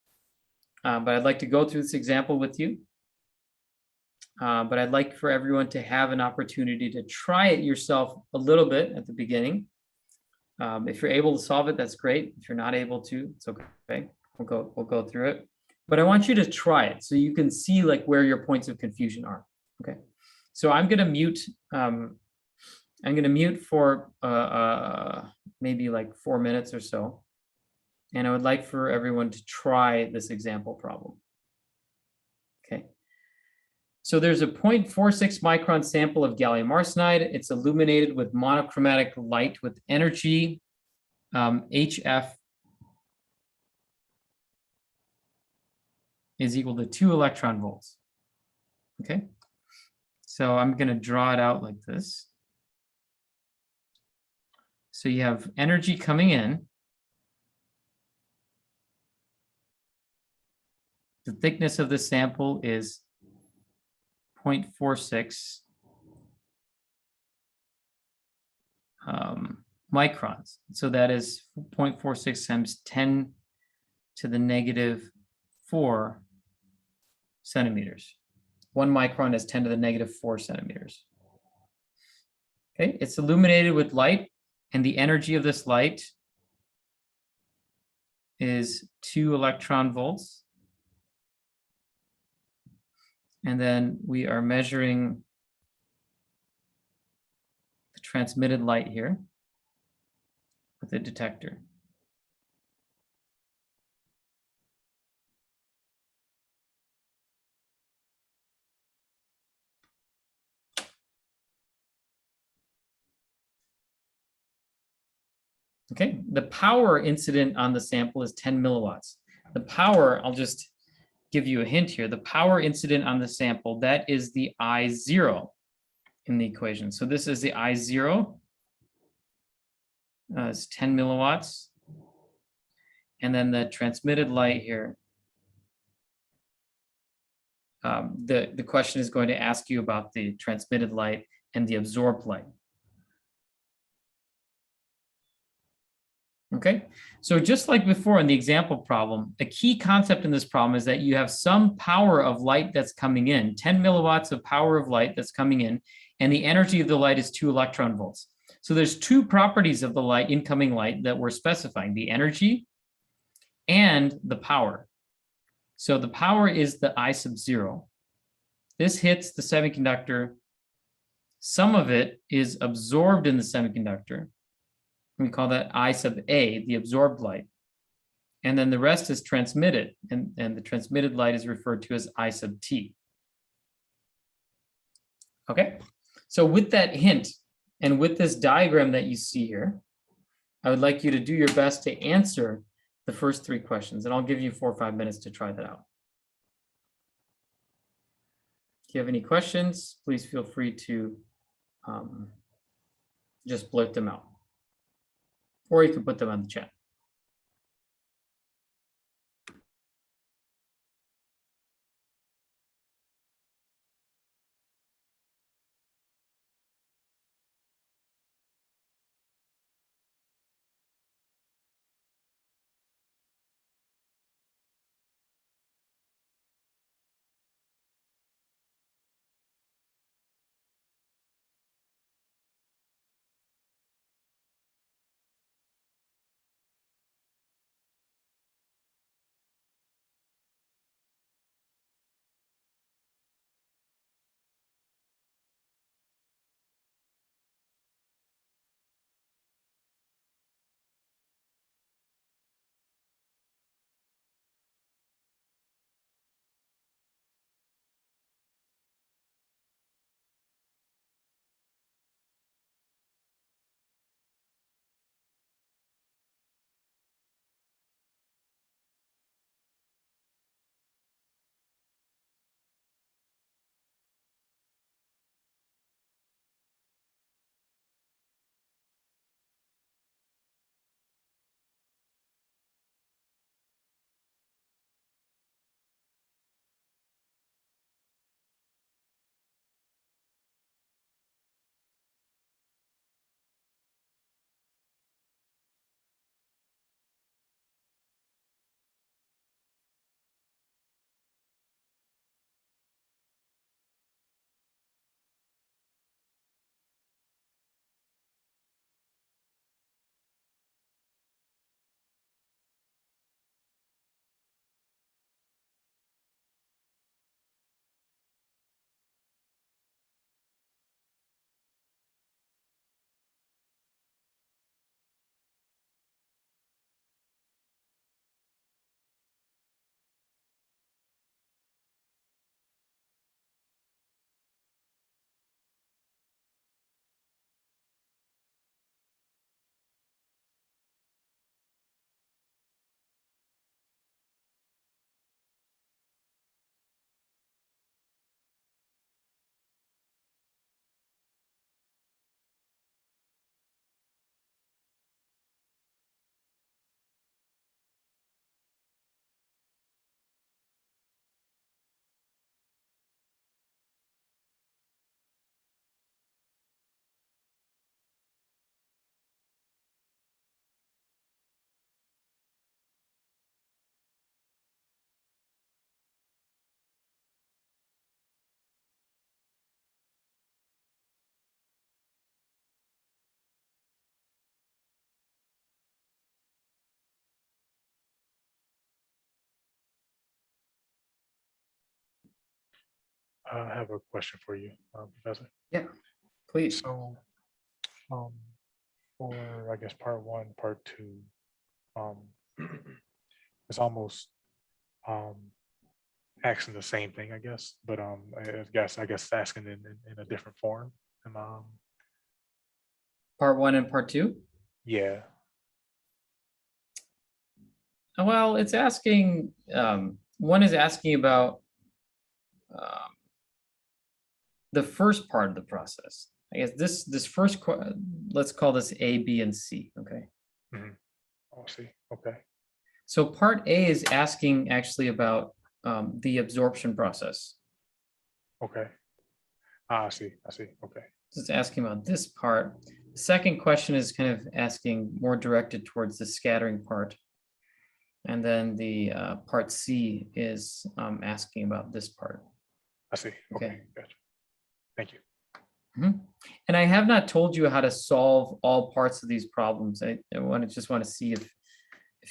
but I'd like to go through this example with you. But I'd like for everyone to have an opportunity to try it yourself a little bit at the beginning. If you're able to solve it, that's great. If you're not able to, it's okay. We'll go through it. But I want you to try it so you can see like where your points of confusion are. Okay. So I'm gonna mute. I'm gonna mute for maybe like 4 minutes or so, and I would like for everyone to try this example problem. Okay. So there's a 0.46 micron sample of gallium arsenide. It's illuminated with monochromatic light with energy HF is equal to 2 electron volts. Okay. So I'm going to draw it out like this. So you have energy coming in. The thickness of the sample is 0.46 microns. So that is 0.46 times 10 to the negative 4 centimeters. 1 micron is 10 to the negative 4 centimeters. Okay, it's illuminated with light, and the energy of this light is 2 electron volts. And then we are measuring the transmitted light here with a detector. Okay, the power incident on the sample is 10 milliwatts. The power, I'll just give you a hint here. The power incident on the sample, that is the I0 in the equation. So this is the I0, it's 10 milliwatts. And then the transmitted light here, the question is going to ask you about the transmitted light and the absorbed light. Okay, so just like before in the example problem, a key concept in this problem is that you have some power of light that's coming in, 10 milliwatts of power of light that's coming in, and the energy of the light is 2 electron volts. So there's 2 properties of the light, incoming light, that we're specifying, the energy and the power. So the power is the I sub 0. This hits the semiconductor. Some of it is absorbed in the semiconductor. We call that I sub A, the absorbed light. And then the rest is transmitted, and the transmitted light is referred to as I sub T. Okay, so with that hint and with this diagram that you see here, I would like you to do your best to answer the first 3 questions, and I'll give you 4 or 5 minutes to try that out. If you have any questions, please feel free to just blurt them out, or you can put them on the chat. I have a question for you, Professor. Yeah, please. So, for I guess part one, part two, um, it's almost asking the same thing, I guess, but I guess asking in a different form. And Part one and part two? yeah, Well, it's asking, one is asking about the first part of the process. I guess this first, let's call this A, B, and C, okay? oh, I see. Okay. So part A is asking actually about the absorption process. Okay. Ah, I see. I see. Okay. It's asking about this part. The second question is kind of asking more directed towards the scattering part. And then the part C is asking about this part. I see. Okay. Okay. Gotcha. Thank you. And I have not told you how to solve all parts of these problems. I just want to see if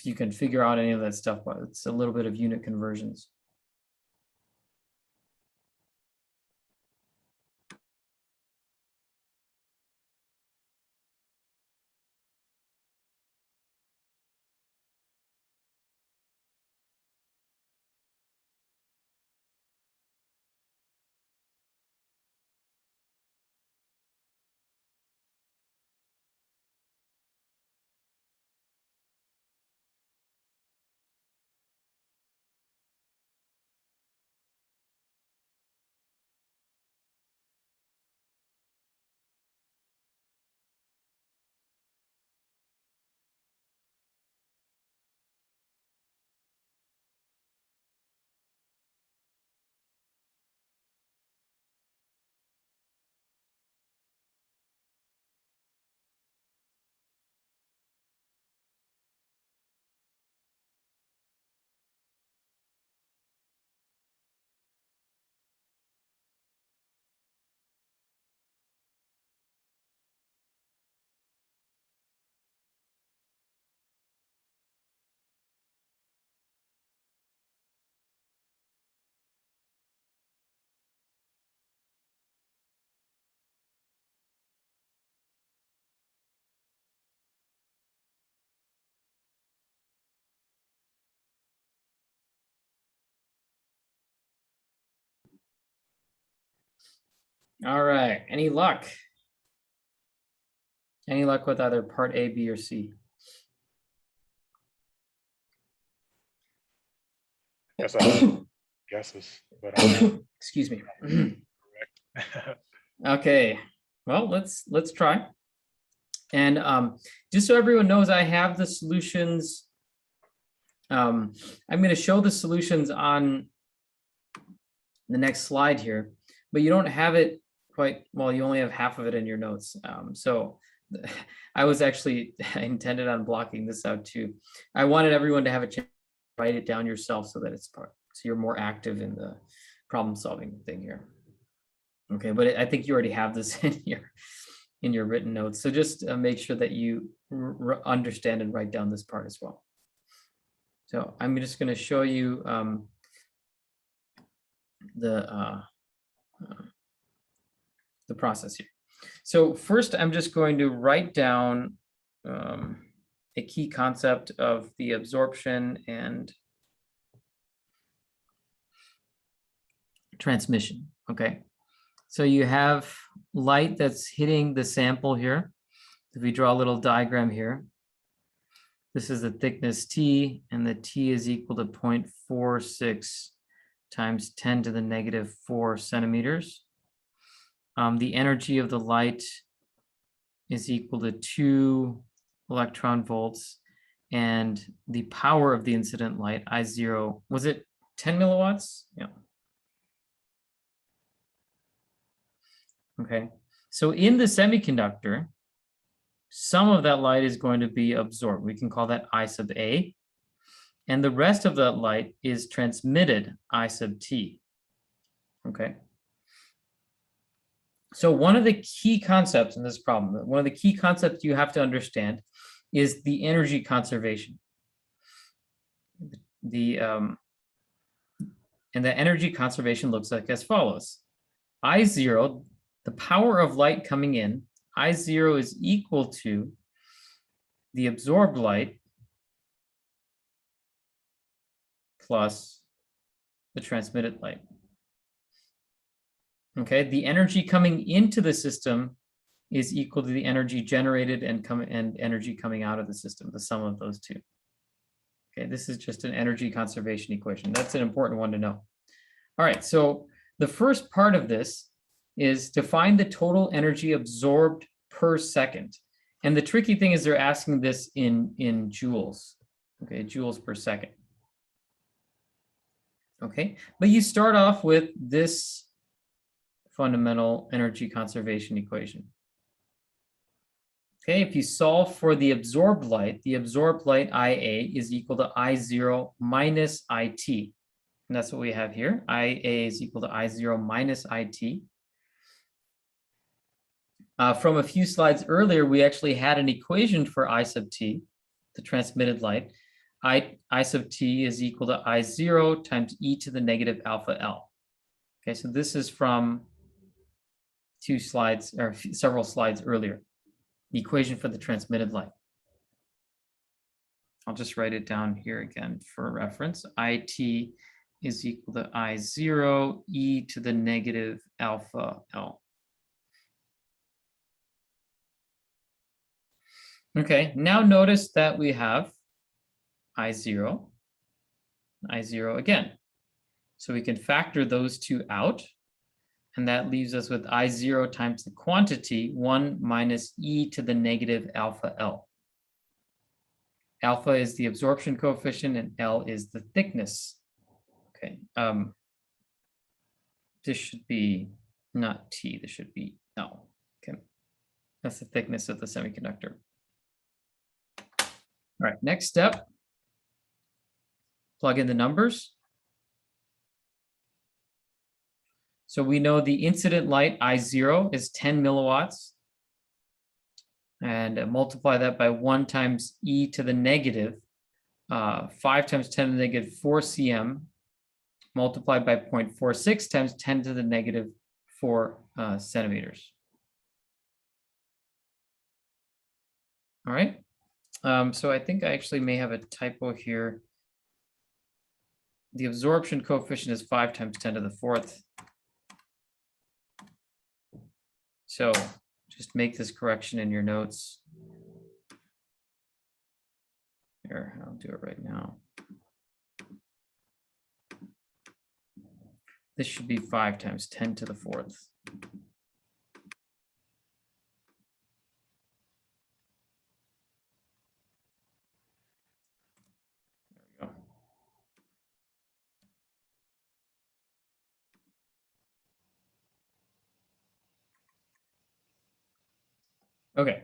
you can figure out any of that stuff, but it's a little bit of unit conversions. All right, any luck? Any luck with either part A, B, or C? Yes, I have guesses, but Excuse me. correct. Okay, well, let's try. And just so everyone knows, I have the solutions. I'm going to show the solutions on the next slide here, but you don't have it quite, well, you only have half of it in your notes. So I was actually intended on blocking this out too. I wanted everyone to have a chance to write it down yourself so that it's part, so you're more active in the problem solving thing here. Okay, but I think you already have this in your written notes. So just make sure that you understand and write down this part as well. So I'm just going to show you the process here. So first, I'm just going to write down a key concept of the absorption and transmission. Okay, so you have light that's hitting the sample here. If we draw a little diagram here, this is the thickness T, and the T is equal to 0.46 times 10 to the negative 4 centimeters. The energy of the light is equal to 2 electron volts, and the power of the incident light, I0, was it 10 milliwatts? Yeah. Okay, so in the semiconductor, some of that light is going to be absorbed. We can call that I sub A. And the rest of that light is transmitted, I sub T. Okay. So one of the key concepts in this problem, one of the key concepts you have to understand is the energy conservation. And the energy conservation looks like as follows. I0, the power of light coming in, I0 is equal to the absorbed light plus the transmitted light. Okay, the energy coming into the system is equal to the energy generated and energy coming out of the system, the sum of those two. Okay, this is just an energy conservation equation. That's an important one to know. All right, so the first part of this is to find the total energy absorbed per second. And the tricky thing is they're asking this in joules, okay, joules per second. Okay, but you start off with this fundamental energy conservation equation. Okay, if you solve for the absorbed light IA is equal to I0 minus IT. And that's what we have here. IA is equal to I0 minus IT. From a few slides earlier, we actually had an equation for I sub t, the transmitted light. I sub t is equal to I0 times e to the negative alpha L. Okay, so this is from 2 slides or several slides earlier, the equation for the transmitted light. I'll just write it down here again for reference. IT is equal to I0 e to the negative alpha L. Okay, now notice that we have I0 again. So we can factor those two out, and that leaves us with I0 times the quantity, 1 minus e to the negative alpha L. Alpha is the absorption coefficient and L is the thickness. Okay, this should be not T, this should be L. Okay, that's the thickness of the semiconductor. All right, next step, plug in the numbers. So we know the incident light I0 is 10 milliwatts, and multiply that by 1 times e to the negative 5 times 10 to the negative 4 cm, multiplied by 0.46 times 10 to the negative 4 centimeters. All right. So I think I actually may have a typo here. The absorption coefficient is 5 times 10 to the 4th. So just make this correction in your notes. Here, I'll do it right now. This should be 5 times 10 to the 4th. There we go. Okay,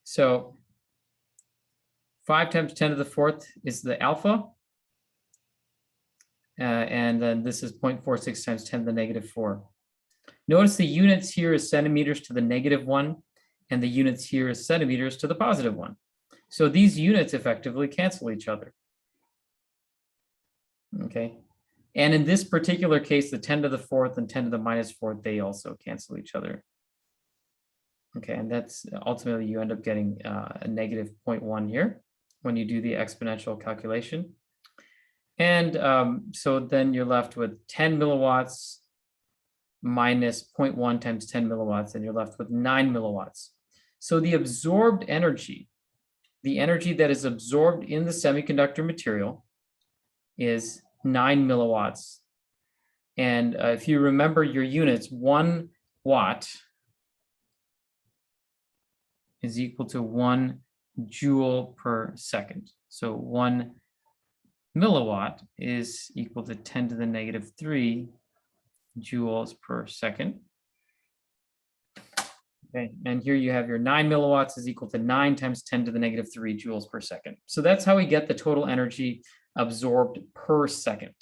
so 5 times 10 to the 4th is the alpha. And then this is 0.46 times 10 to the negative 4. Notice the units here is centimeters to the negative 1, and the units here is centimeters to the positive 1. So these units effectively cancel each other. Okay, and in this particular case, the 10 to the 4th and 10 to the minus 4th, they also cancel each other. Okay, and that's ultimately you end up getting a negative 0.1 here when you do the exponential calculation. And so then you're left with 10 milliwatts minus 0.1 times 10 milliwatts, and you're left with 9 milliwatts. So the absorbed energy, the energy that is absorbed in the semiconductor material is 9 milliwatts. And if you remember your units, 1 watt is equal to 1 joule per second. So 1 milliwatt is equal to 10 to the negative 3 joules per second. Okay, and here you have your 9 milliwatts is equal to 9 times 10 to the negative 3 joules per second. So that's how we get the total energy absorbed per second.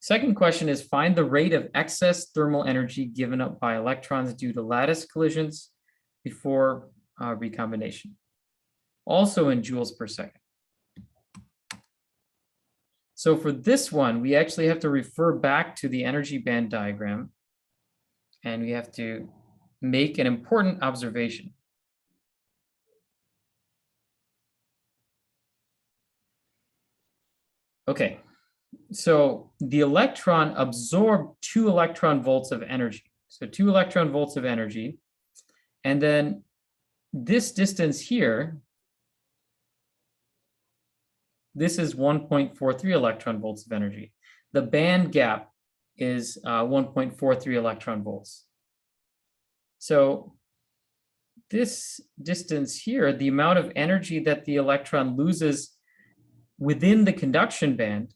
Second question is find the rate of excess thermal energy given up by electrons due to lattice collisions before recombination, also in joules per second. So for this one, we actually have to refer back to the energy band diagram and we have to make an important observation. Okay, so the electron absorbed 2 electron volts of energy. So 2 electron volts of energy. And then this distance here, this is 1.43 electron volts of energy. The band gap is 1.43 electron volts. So this distance here, the amount of energy that the electron loses within the conduction band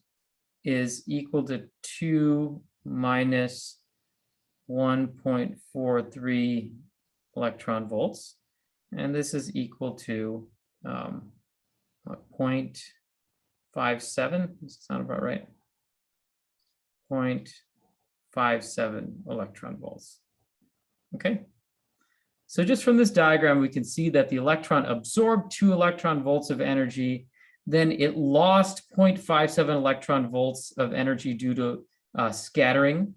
is equal to 2 minus 1.43 electron volts. And this is equal to 0.57. Does that sound about right? 0.57 electron volts. Okay. So just from this diagram, we can see that the electron absorbed 2 electron volts of energy. Then it lost 0.57 electron volts of energy due to scattering,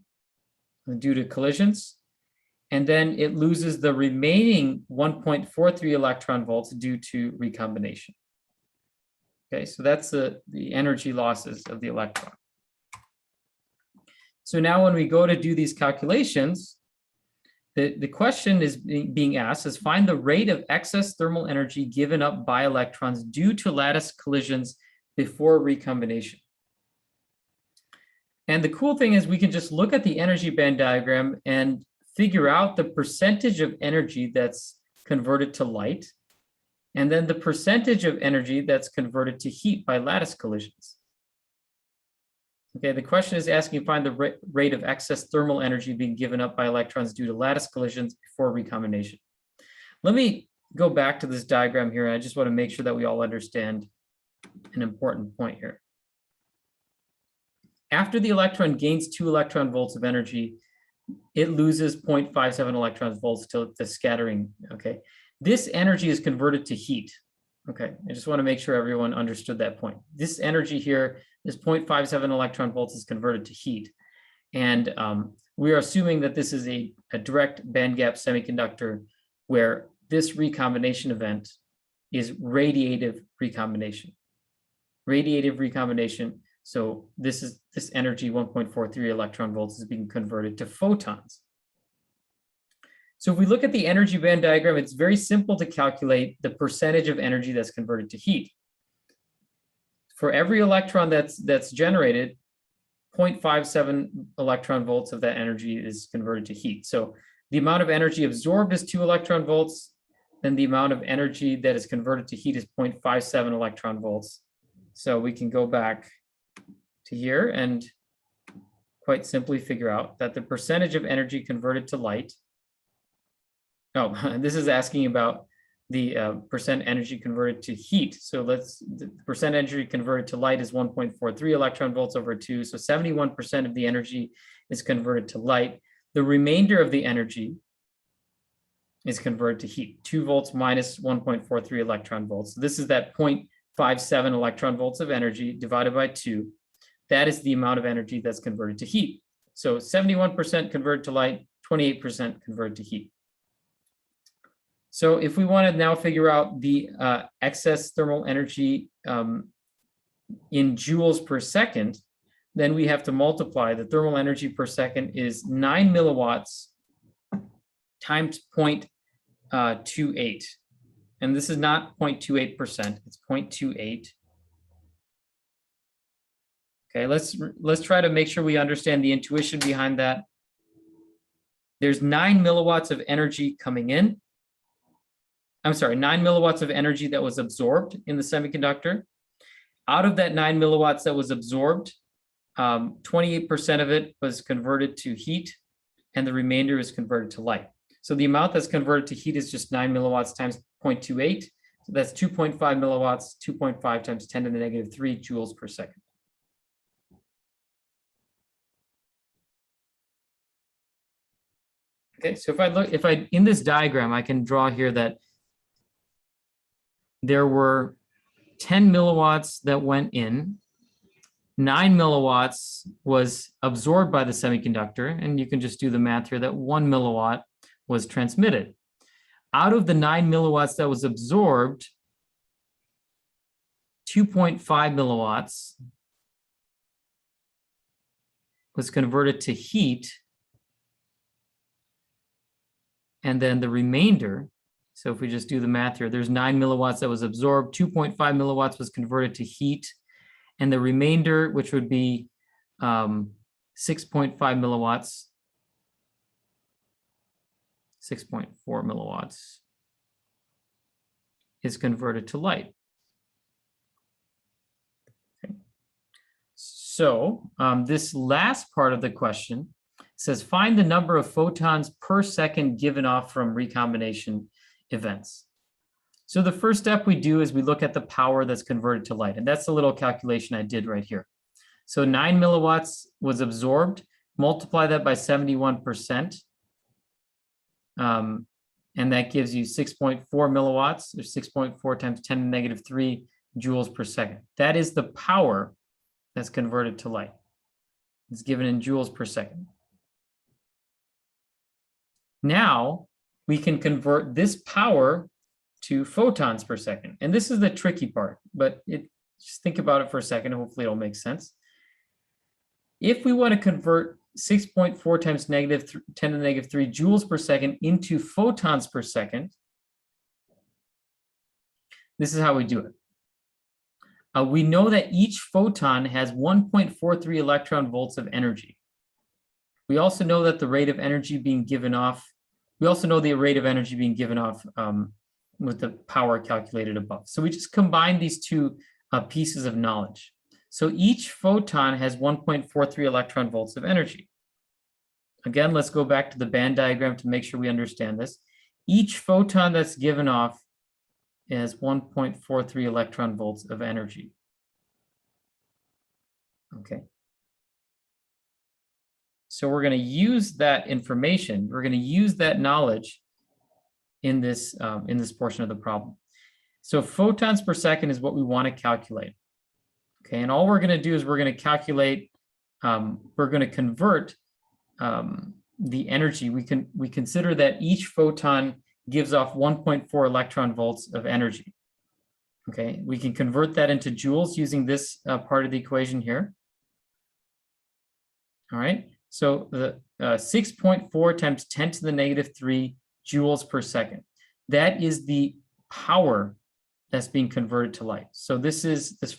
due to collisions. And then it loses the remaining 1.43 electron volts due to recombination. Okay, so that's the energy losses of the electron. So now when we go to do these calculations, the question is being asked is find the rate of excess thermal energy given up by electrons due to lattice collisions before recombination. And the cool thing is we can just look at the energy band diagram and figure out the percentage of energy that's converted to light, and then the percentage of energy that's converted to heat by lattice collisions. Okay, the question is asking find the rate of excess thermal energy being given up by electrons due to lattice collisions before recombination. Let me go back to this diagram here. I just want to make sure that we all understand an important point here. After the electron gains 2 electron volts of energy, it loses 0.57 electron volts to scattering. Okay, this energy is converted to heat. Okay, I just want to make sure everyone understood that point. This energy here, this 0.57 electron volts is converted to heat. And we are assuming that this is a direct band gap semiconductor where this recombination event is radiative recombination. Radiative recombination. So this energy, 1.43 electron volts, is being converted to photons. So if we look at the energy band diagram, it's very simple to calculate the percentage of energy that's converted to heat. For every electron that's generated, 0.57 electron volts of that energy is converted to heat. So the amount of energy absorbed is 2 electron volts, then the amount of energy that is converted to heat is 0.57 electron volts. So we can go back to here and quite simply figure out that the percentage of energy converted to light. Oh, this is asking about the percent energy converted to heat. So the percent energy converted to light is 1.43 electron volts over 2. So 71% of the energy is converted to light. The remainder of the energy is converted to heat, 2 volts minus 1.43 electron volts. So this is that 0.57 electron volts of energy divided by 2. That is the amount of energy that's converted to heat. So 71% converted to light, 28% converted to heat. So if we want to now figure out the excess thermal energy in joules per second, then we have to multiply. The thermal energy per second is 9 milliwatts times 0.28. And this is not 0.28%, it's 0.28. Okay, let's try to make sure we understand the intuition behind that. There's 9 milliwatts of energy coming in. I'm sorry, 9 milliwatts of energy that was absorbed in the semiconductor. Out of that 9 milliwatts that was absorbed, 28% of it was converted to heat, and the remainder is converted to light. So the amount that's converted to heat is just 9 milliwatts times 0.28. So that's 2.5 milliwatts, 2.5 times 10 to the negative 3 joules per second. Okay, so if I in this diagram, I can draw here that there were 10 milliwatts that went in, 9 milliwatts was absorbed by the semiconductor, and you can just do the math here that 1 milliwatt was transmitted. Out of the 9 milliwatts that was absorbed, 2.5 milliwatts was converted to heat, and then the remainder, so if we just do the math here, there's 9 milliwatts that was absorbed, 2.5 milliwatts was converted to heat, and the remainder, which would be 6.5 milliwatts, 6.4 milliwatts, is converted to light. Okay. So this last part of the question says, find the number of photons per second given off from recombination events. So the first step we do is we look at the power that's converted to light. And that's the little calculation I did right here. So 9 milliwatts was absorbed, multiply that by 71%. And that gives you 6.4 milliwatts, or 6.4 times 10 to the negative 3 joules per second. That is the power that's converted to light. It's given in joules per second. Now we can convert this power to photons per second. And this is the tricky part, but just think about it for a second. Hopefully it'll make sense. If we want to convert 6.4 times 10 to the negative 3 joules per second into photons per second, this is how we do it. We know that each photon has 1.43 electron volts of energy. We also know that the rate of energy being given off, with the power calculated above. So we just combine these two pieces of knowledge. So each photon has 1.43 electron volts of energy. Again, let's go back to the band diagram to make sure we understand this. Each photon that's given off has 1.43 electron volts of energy. Okay. So we're going to use that information. We're going to use that knowledge in this portion of the problem. So photons per second is what we want to calculate. Okay, and all we're going to do is we're going to calculate, we're going to convert the energy. We consider that each photon gives off 1.4 electron volts of energy. Okay, we can convert that into joules using this part of the equation here. All right, so the 6.4 times 10 to the negative 3 joules per second. That is the power that's being converted to light. So this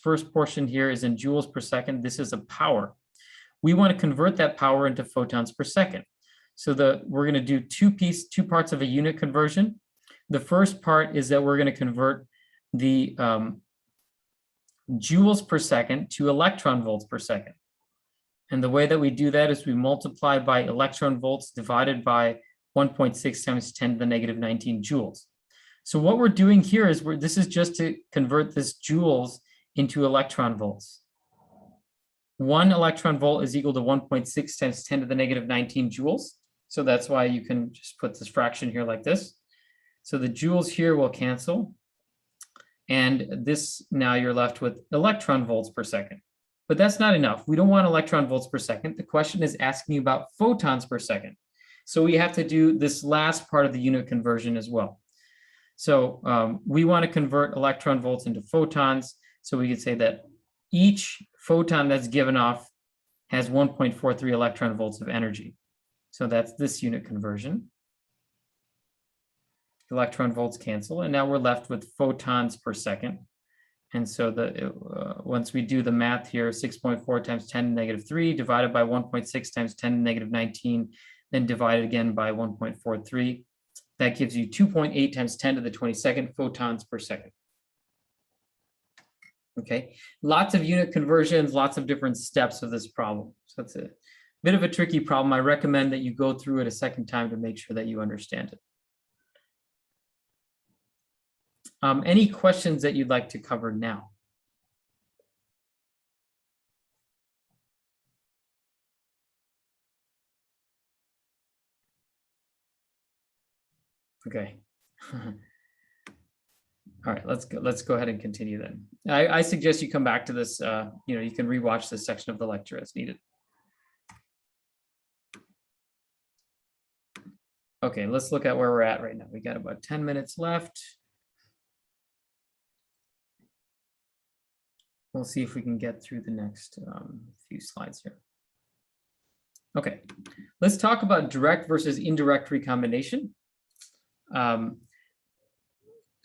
first portion here is in joules per second. This is a power. We want to convert that power into photons per second. So we're going to do two parts of a unit conversion. The first part is that we're going to convert the joules per second to electron volts per second. And the way that we do that is we multiply by electron volts divided by 1.6 times 10 to the negative 19 joules. So what we're doing here is this is just to convert this joules into electron volts. 1 electron volt is equal to 1.6 times 10 to the negative 19 joules. So that's why you can just put this fraction here like this. So the joules here will cancel. And this, now you're left with electron volts per second. But that's not enough. We don't want electron volts per second. The question is asking you about photons per second. So we have to do this last part of the unit conversion as well. So we want to convert electron volts into photons. So we could say that each photon that's given off has 1.43 electron volts of energy. So that's this unit conversion. Electron volts cancel, and now we're left with photons per second. And so once we do the math here, 6.4 times 10 to the negative 3 divided by 1.6 times 10 to the negative 19, then divided again by 1.43. That gives you 2.8 times 10 to the 22nd photons per second. Okay, lots of unit conversions, lots of different steps of this problem. So it's a bit of a tricky problem. I recommend that you go through it a second time to make sure that you understand it. Any questions that you'd like to cover now? Okay. All right, let's go ahead and continue then. I suggest you come back to this, you can rewatch this section of the lecture as needed. Okay, let's look at where we're at right now. We got about 10 minutes left. We'll see if we can get through the next few slides here. Okay, let's talk about direct versus indirect recombination.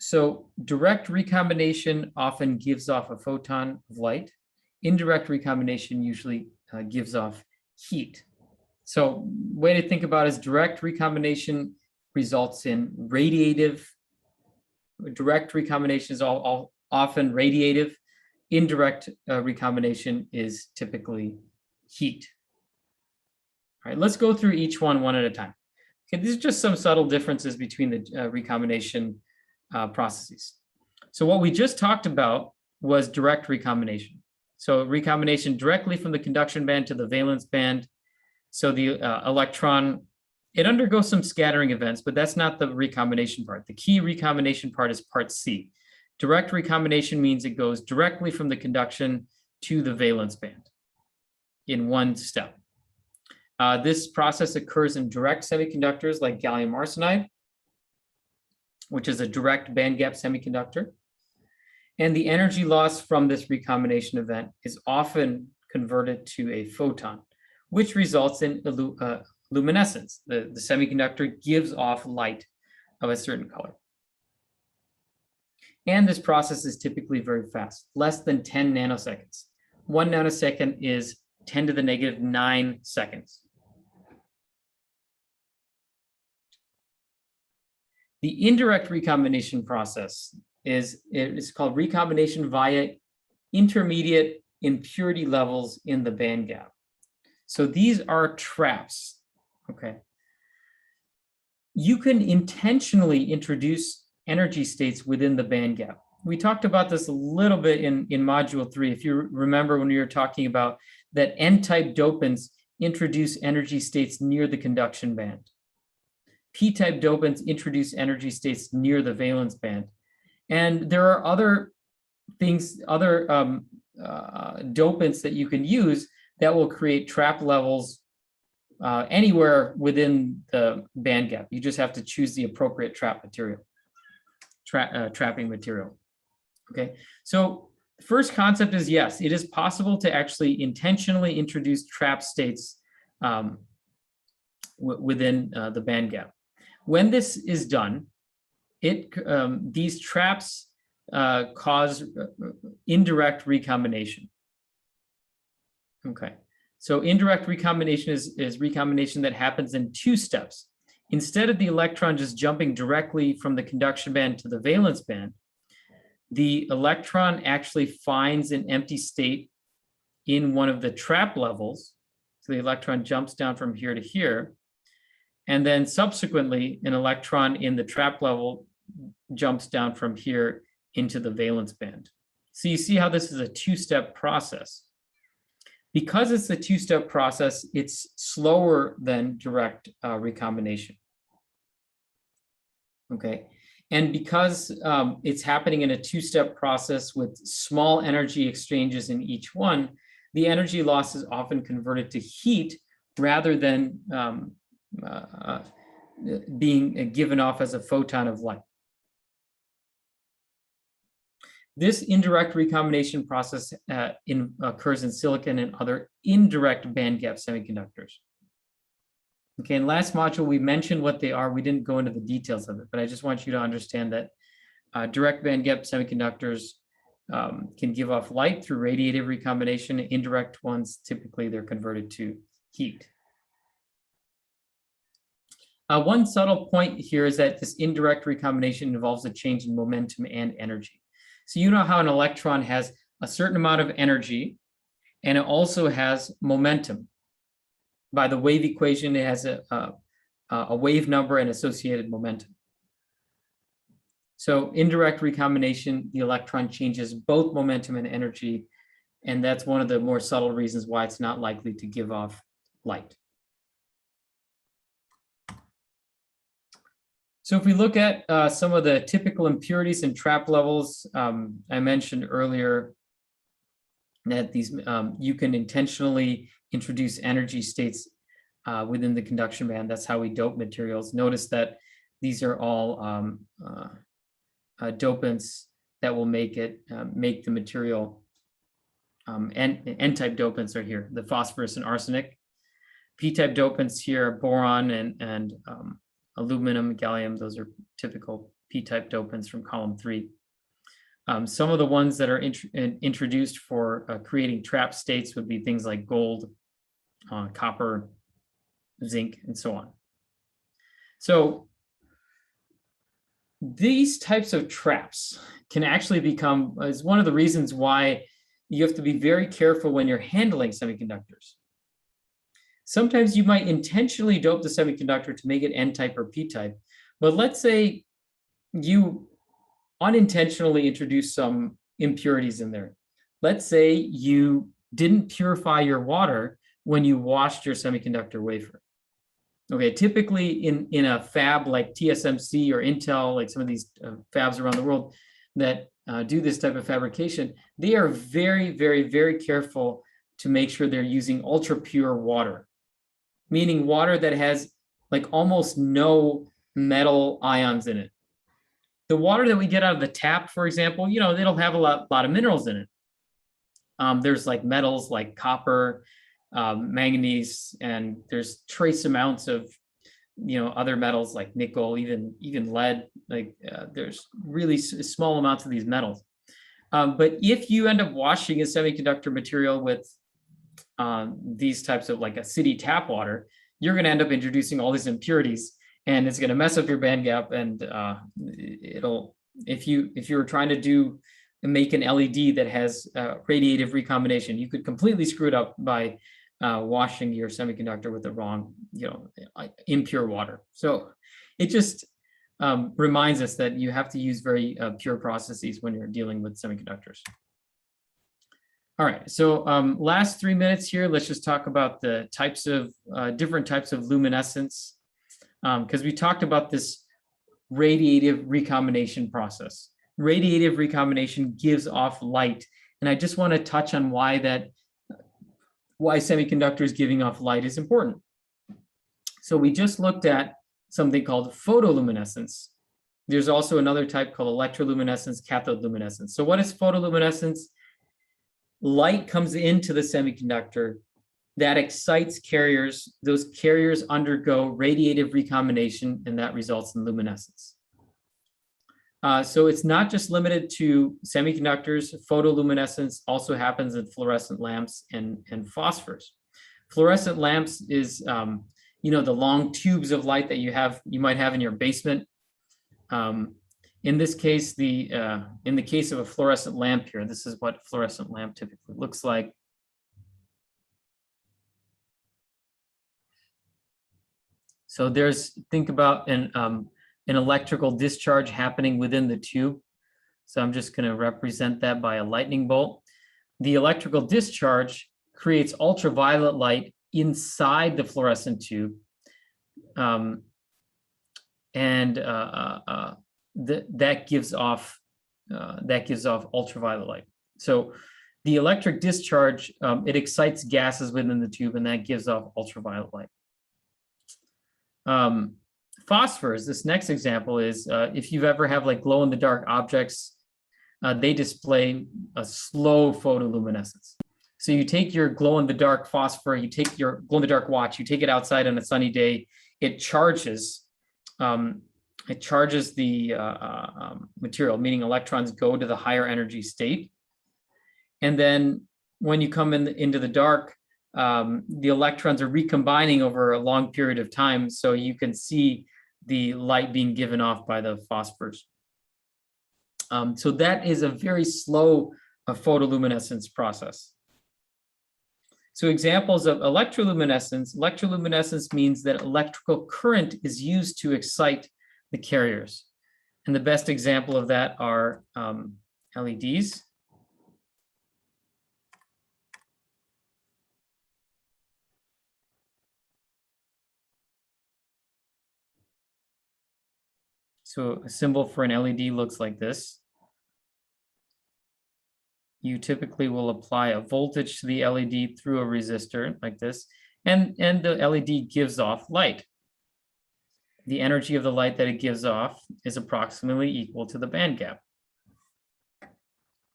So direct recombination often gives off a photon of light. Indirect recombination usually gives off heat. So way to think about it is direct recombination results in radiative. Direct recombination is often radiative. Indirect recombination is typically heat. All right, let's go through each one at a time. Okay, these are just some subtle differences between the recombination processes. So what we just talked about was direct recombination. So recombination directly from the conduction band to the valence band. So the electron, it undergoes some scattering events, but that's not the recombination part. The key recombination part is part C. Direct recombination means it goes directly from the conduction to the valence band in one step. This process occurs in direct semiconductors like gallium arsenide, which is a direct band gap semiconductor. And the energy loss from this recombination event is often converted to a photon, which results in luminescence. The semiconductor gives off light of a certain color. And this process is typically very fast, less than 10 nanoseconds. 1 nanosecond is 10 to the negative 9 seconds. The indirect recombination process is called recombination via intermediate impurity levels in the band gap. So these are traps, okay? You can intentionally introduce energy states within the band gap. We talked about this a little bit in module 3. If you remember when we were talking about that N-type dopants introduce energy states near the conduction band. P-type dopants introduce energy states near the valence band. And there are other things, other dopants that you can use that will create trap levels anywhere within the band gap. You just have to choose the appropriate trap material, trapping material. Okay, so the first concept is yes, it is possible to actually intentionally introduce trap states within the band gap. When this is done, these traps cause indirect recombination. Okay, so indirect recombination is recombination that happens in 2 steps. Instead of the electron just jumping directly from the conduction band to the valence band, the electron actually finds an empty state in one of the trap levels. So the electron jumps down from here to here. And then subsequently, an electron in the trap level jumps down from here into the valence band. So you see how this is a 2-step process. Because it's a 2-step process, it's slower than direct recombination. Okay, and because it's happening in a 2-step process with small energy exchanges in each one, the energy loss is often converted to heat rather than being given off as a photon of light. This indirect recombination process occurs in silicon and other indirect band gap semiconductors. Okay, in last module, we mentioned what they are. We didn't go into the details of it, but I just want you to understand that direct band gap semiconductors can give off light through radiative recombination. Indirect ones, typically they're converted to heat. One subtle point here is that this indirect recombination involves a change in momentum and energy. So you know how an electron has a certain amount of energy, and it also has momentum. By the wave equation, it has a wave number and associated momentum. So indirect recombination, the electron changes both momentum and energy, and that's one of the more subtle reasons why it's not likely to give off light. So if we look at some of the typical impurities and trap levels, I mentioned earlier that these you can intentionally introduce energy states within the conduction band. That's how we dope materials. Notice that these are all dopants that will make the material. N-type dopants are here, the phosphorus and arsenic. P-type dopants here are boron and aluminum, gallium. Those are typical P-type dopants from column 3. Some of the ones that are introduced for creating trap states would be things like gold, copper, zinc, and so on. So these types of traps can actually become, is one of the reasons why you have to be very careful when you're handling semiconductors. Sometimes you might intentionally dope the semiconductor to make it N-type or P-type, but let's say you unintentionally introduce some impurities in there. Let's say you didn't purify your water when you washed your semiconductor wafer. Okay, typically in a fab like TSMC or Intel, like some of these fabs around the world that do this type of fabrication, they are very, very, very careful to make sure they're using ultra pure water, meaning water that has like almost no metal ions in it. The water that we get out of the tap, for example, it'll have a lot of minerals in it. There's like metals like copper, manganese, and there's trace amounts of other metals like nickel, even lead. Like there's really small amounts of these metals. But if you end up washing a semiconductor material with these types of like a city tap water, you're going to end up introducing all these impurities, and it's going to mess up your band gap. And it'll, if you were trying to make an LED that has radiative recombination, you could completely screw it up by washing your semiconductor with the wrong, impure water. So it just reminds us that you have to use very pure processes when you're dealing with semiconductors. All right, so last 3 minutes here, let's just talk about the types of different types of luminescence, because we talked about this radiative recombination process. Radiative recombination gives off light, and I just want to touch on why semiconductors giving off light is important. So we just looked at something called photoluminescence. There's also another type called electroluminescence, cathode luminescence. So what is photoluminescence? Light comes into the semiconductor that excites carriers. Those carriers undergo radiative recombination, and that results in luminescence. So it's not just limited to semiconductors. Photoluminescence also happens in fluorescent lamps and phosphors. Fluorescent lamps is, the long tubes of light that you might have in your basement. In this case, in the case of a fluorescent lamp here, this is what a fluorescent lamp typically looks like. So think about an electrical discharge happening within the tube. So I'm just going to represent that by a lightning bolt. The electrical discharge creates ultraviolet light inside the fluorescent tube. That gives off ultraviolet light. So the electric discharge, it excites gases within the tube, and that gives off ultraviolet light. Phosphors, this next example is if you've ever have like glow in the dark objects, they display a slow photoluminescence. So you take your glow in the dark phosphor, you take your glow in the dark watch, you take it outside on a sunny day, it charges the material, meaning electrons go to the higher energy state. And then when you come into the dark, the electrons are recombining over a long period of time, so you can see the light being given off by the phosphors. So that is a very slow photoluminescence process. So examples of electroluminescence. Electroluminescence means that electrical current is used to excite the carriers. And the best example of that are LEDs. So a symbol for an LED looks like this. You typically will apply a voltage to the LED through a resistor like this, and the LED gives off light. The energy of the light that it gives off is approximately equal to the band gap.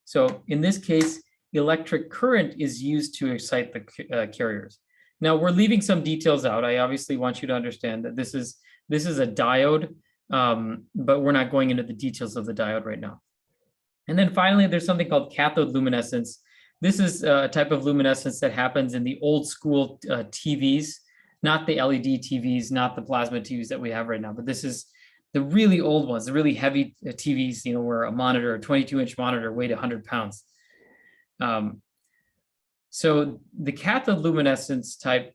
So in this case, electric current is used to excite the carriers. Now we're leaving some details out. I obviously want you to understand that this is a diode, but we're not going into the details of the diode right now. And then finally, there's something called cathode luminescence. This is a type of luminescence that happens in the old school TVs, not the LED TVs, not the plasma TVs that we have right now, but this is the really old ones, the really heavy TVs, where a 22-inch monitor weighed 100 pounds. So the cathode luminescence type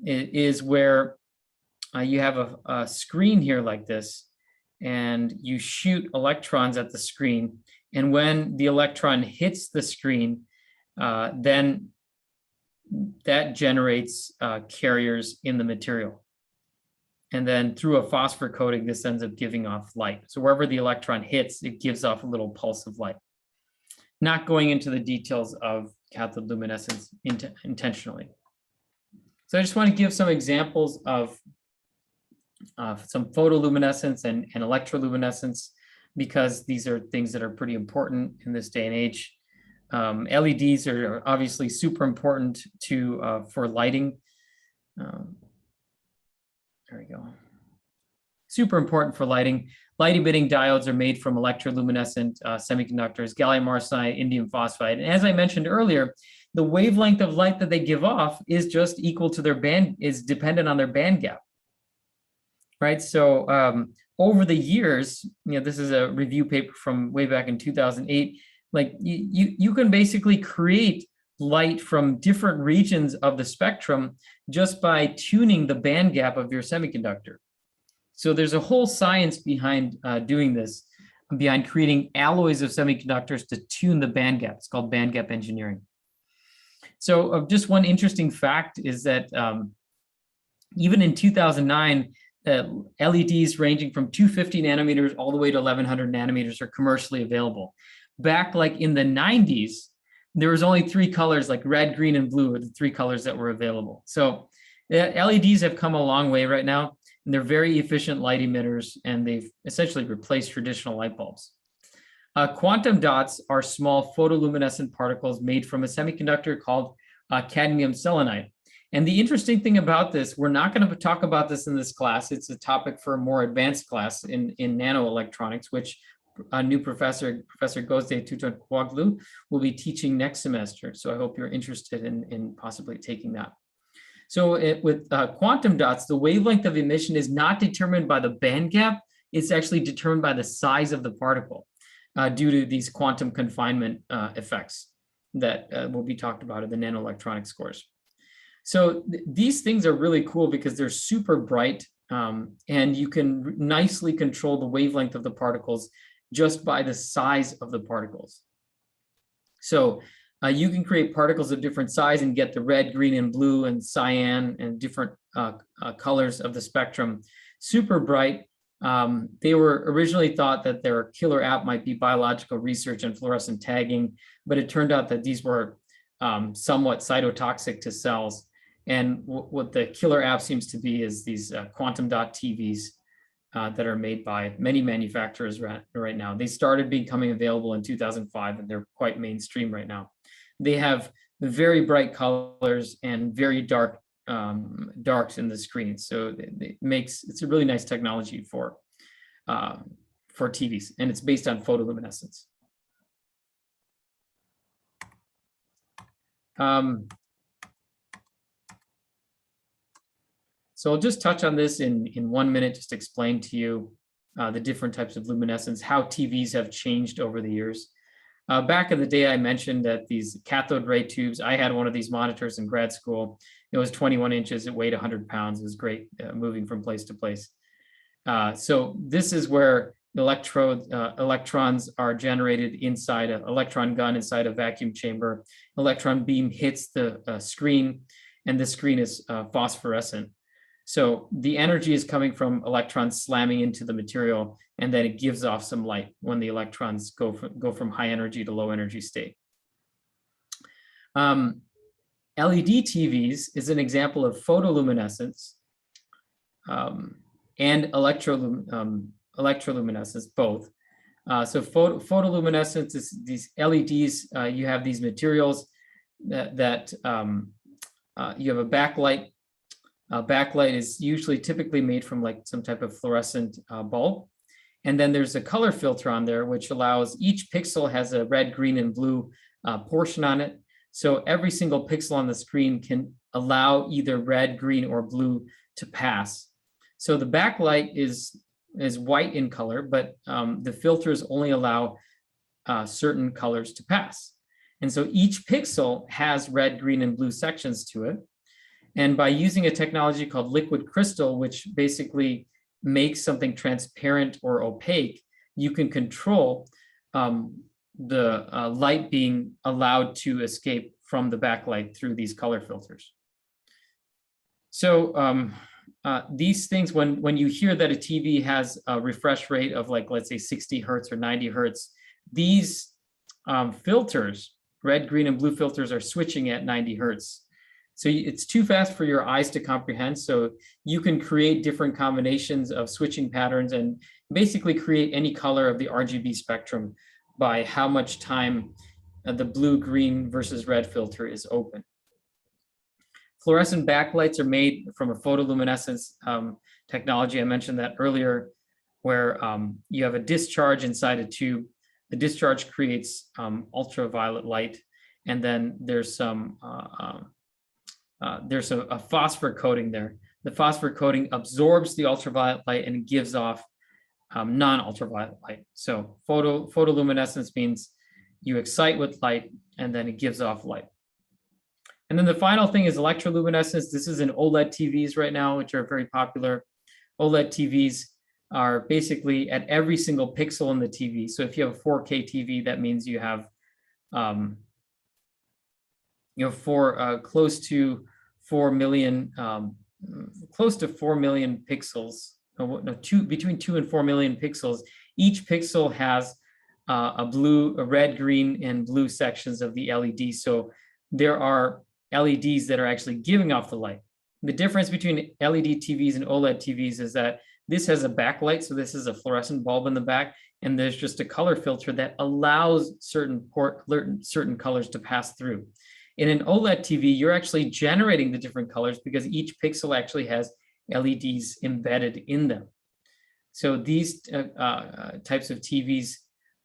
is where you have a screen here like this, and you shoot electrons at the screen. And when the electron hits the screen, then that generates carriers in the material. And then through a phosphor coating, this ends up giving off light. So wherever the electron hits, it gives off a little pulse of light. Not going into the details of cathode luminescence intentionally. So I just want to give some examples of some photoluminescence and electroluminescence, because these are things that are pretty important in this day and age. LEDs are obviously super important for lighting. There we go. Super important for lighting. Light emitting diodes are made from electroluminescent semiconductors, gallium arsenide, indium phosphide. And as I mentioned earlier, the wavelength of light that they give off is just equal to their band, is dependent on their band gap. Right, so over the years, this is a review paper from way back in 2008. Like you can basically create light from different regions of the spectrum just by tuning the band gap of your semiconductor. So there's a whole science behind doing this, behind creating alloys of semiconductors to tune the band gap. It's called band gap engineering. So just one interesting fact is that even in 2009, LEDs ranging from 250 nanometers all the way to 1100 nanometers are commercially available. Back like in the 90s, there was only 3 colors, like red, green, and blue, are the 3 colors that were available. So LEDs have come a long way right now, and they're very efficient light emitters, and they've essentially replaced traditional light bulbs. Quantum dots are small photoluminescent particles made from a semiconductor called cadmium selenide. And the interesting thing about this, we're not going to talk about this in this class. It's a topic for a more advanced class in nanoelectronics, which a new professor, Professor Gozde Tutankwaglu, will be teaching next semester. So I hope you're interested in possibly taking that. So with quantum dots, the wavelength of emission is not determined by the band gap. It's actually determined by the size of the particle due to these quantum confinement effects that will be talked about in the nanoelectronics course. So these things are really cool because they're super bright, and you can nicely control the wavelength of the particles just by the size of the particles. So you can create particles of different size and get the red, green, and blue, and cyan, and different colors of the spectrum. Super bright. They were originally thought that their killer app might be biological research and fluorescent tagging, but it turned out that these were somewhat cytotoxic to cells. And what the killer app seems to be is these quantum dot TVs that are made by many manufacturers right now. They started becoming available in 2005, and they're quite mainstream right now. They have very bright colors and very dark darks in the screen. So it's a really nice technology for TVs, and it's based on photoluminescence. So I'll just touch on this in 1 minute, just explain to you the different types of luminescence, how TVs have changed over the years. Back in the day, I mentioned that these cathode ray tubes, I had one of these monitors in grad school. It was 21 inches, it weighed 100 pounds. It was great moving from place to place. So this is where electrons are generated inside an electron gun inside a vacuum chamber. Electron beam hits the screen, and the screen is phosphorescent. So the energy is coming from electrons slamming into the material, and then it gives off some light when the electrons go from high energy to low energy state. LED TVs is an example of photoluminescence and electroluminescence, both. So photoluminescence is these LEDs. You have these materials that you have a backlight. Backlight is typically made from like some type of fluorescent bulb. And then there's a color filter on there, which allows each pixel has a red, green, and blue portion on it. So every single pixel on the screen can allow either red, green, or blue to pass. So the backlight is white in color, but the filters only allow certain colors to pass. And so each pixel has red, green, and blue sections to it. And by using a technology called liquid crystal, which basically makes something transparent or opaque, you can control the light being allowed to escape from the backlight through these color filters. So these things, when you hear that a TV has a refresh rate of like, let's say 60 hertz or 90 hertz, these filters, red, green, and blue filters, are switching at 90 hertz. So it's too fast for your eyes to comprehend. So you can create different combinations of switching patterns and basically create any color of the RGB spectrum by how much time the blue, green versus red filter is open. Fluorescent backlights are made from a photoluminescence technology. I mentioned that earlier, where you have a discharge inside a tube. The discharge creates ultraviolet light, and then there's a phosphor coating there. The phosphor coating absorbs the ultraviolet light and gives off non-ultraviolet light. So photoluminescence means you excite with light and then it gives off light. And then the final thing is electroluminescence. This is in OLED TVs right now, which are very popular. OLED TVs are basically at every single pixel in the TV. So if you have a 4K TV, that means you have close to 4 million pixels, between 2 and 4 million pixels. Each pixel has a red, green, and blue sections of the LED. So there are LEDs that are actually giving off the light. The difference between LED TVs and OLED TVs is that this has a backlight. So this is a fluorescent bulb in the back, and there's just a color filter that allows certain colors to pass through. In an OLED TV, you're actually generating the different colors because each pixel actually has LEDs embedded in them. So these types of TVs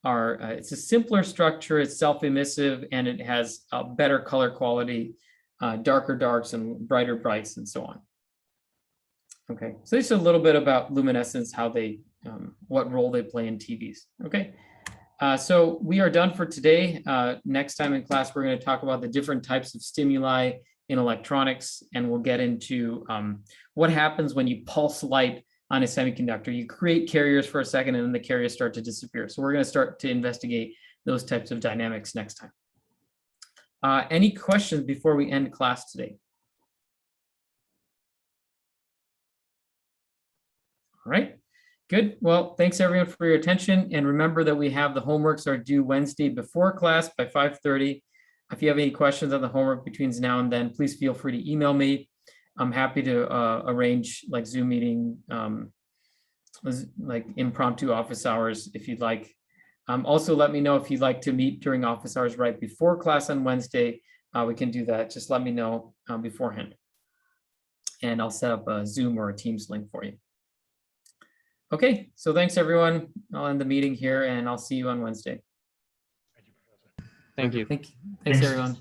are, it's a simpler structure, it's self-emissive, and it has a better color quality, darker darks and brighter brights, and so on. Okay, so this is a little bit about luminescence, how they, what role they play in TVs. Okay. So we are done for today. Next time in class, we're going to talk about the different types of stimuli in electronics, and we'll get into what happens when you pulse light on a semiconductor. You create carriers for a second, and then the carriers start to disappear. So we're going to start to investigate those types of dynamics next time. Any questions before we end class today? All right. Good. Well, thanks everyone for your attention. And remember that we have the homeworks are due Wednesday before class by 5:30. If you have any questions on the homework between now and then, please feel free to email me. I'm happy to arrange like Zoom meeting, like impromptu office hours if you'd like. Also, let me know if you'd like to meet during office hours right before class on Wednesday. We can do that. Just let me know beforehand. And I'll set up a Zoom or a Teams link for you. Okay, so thanks everyone. I'll end the meeting here and I'll see you on Wednesday. Thank you, Professor. Thanks everyone.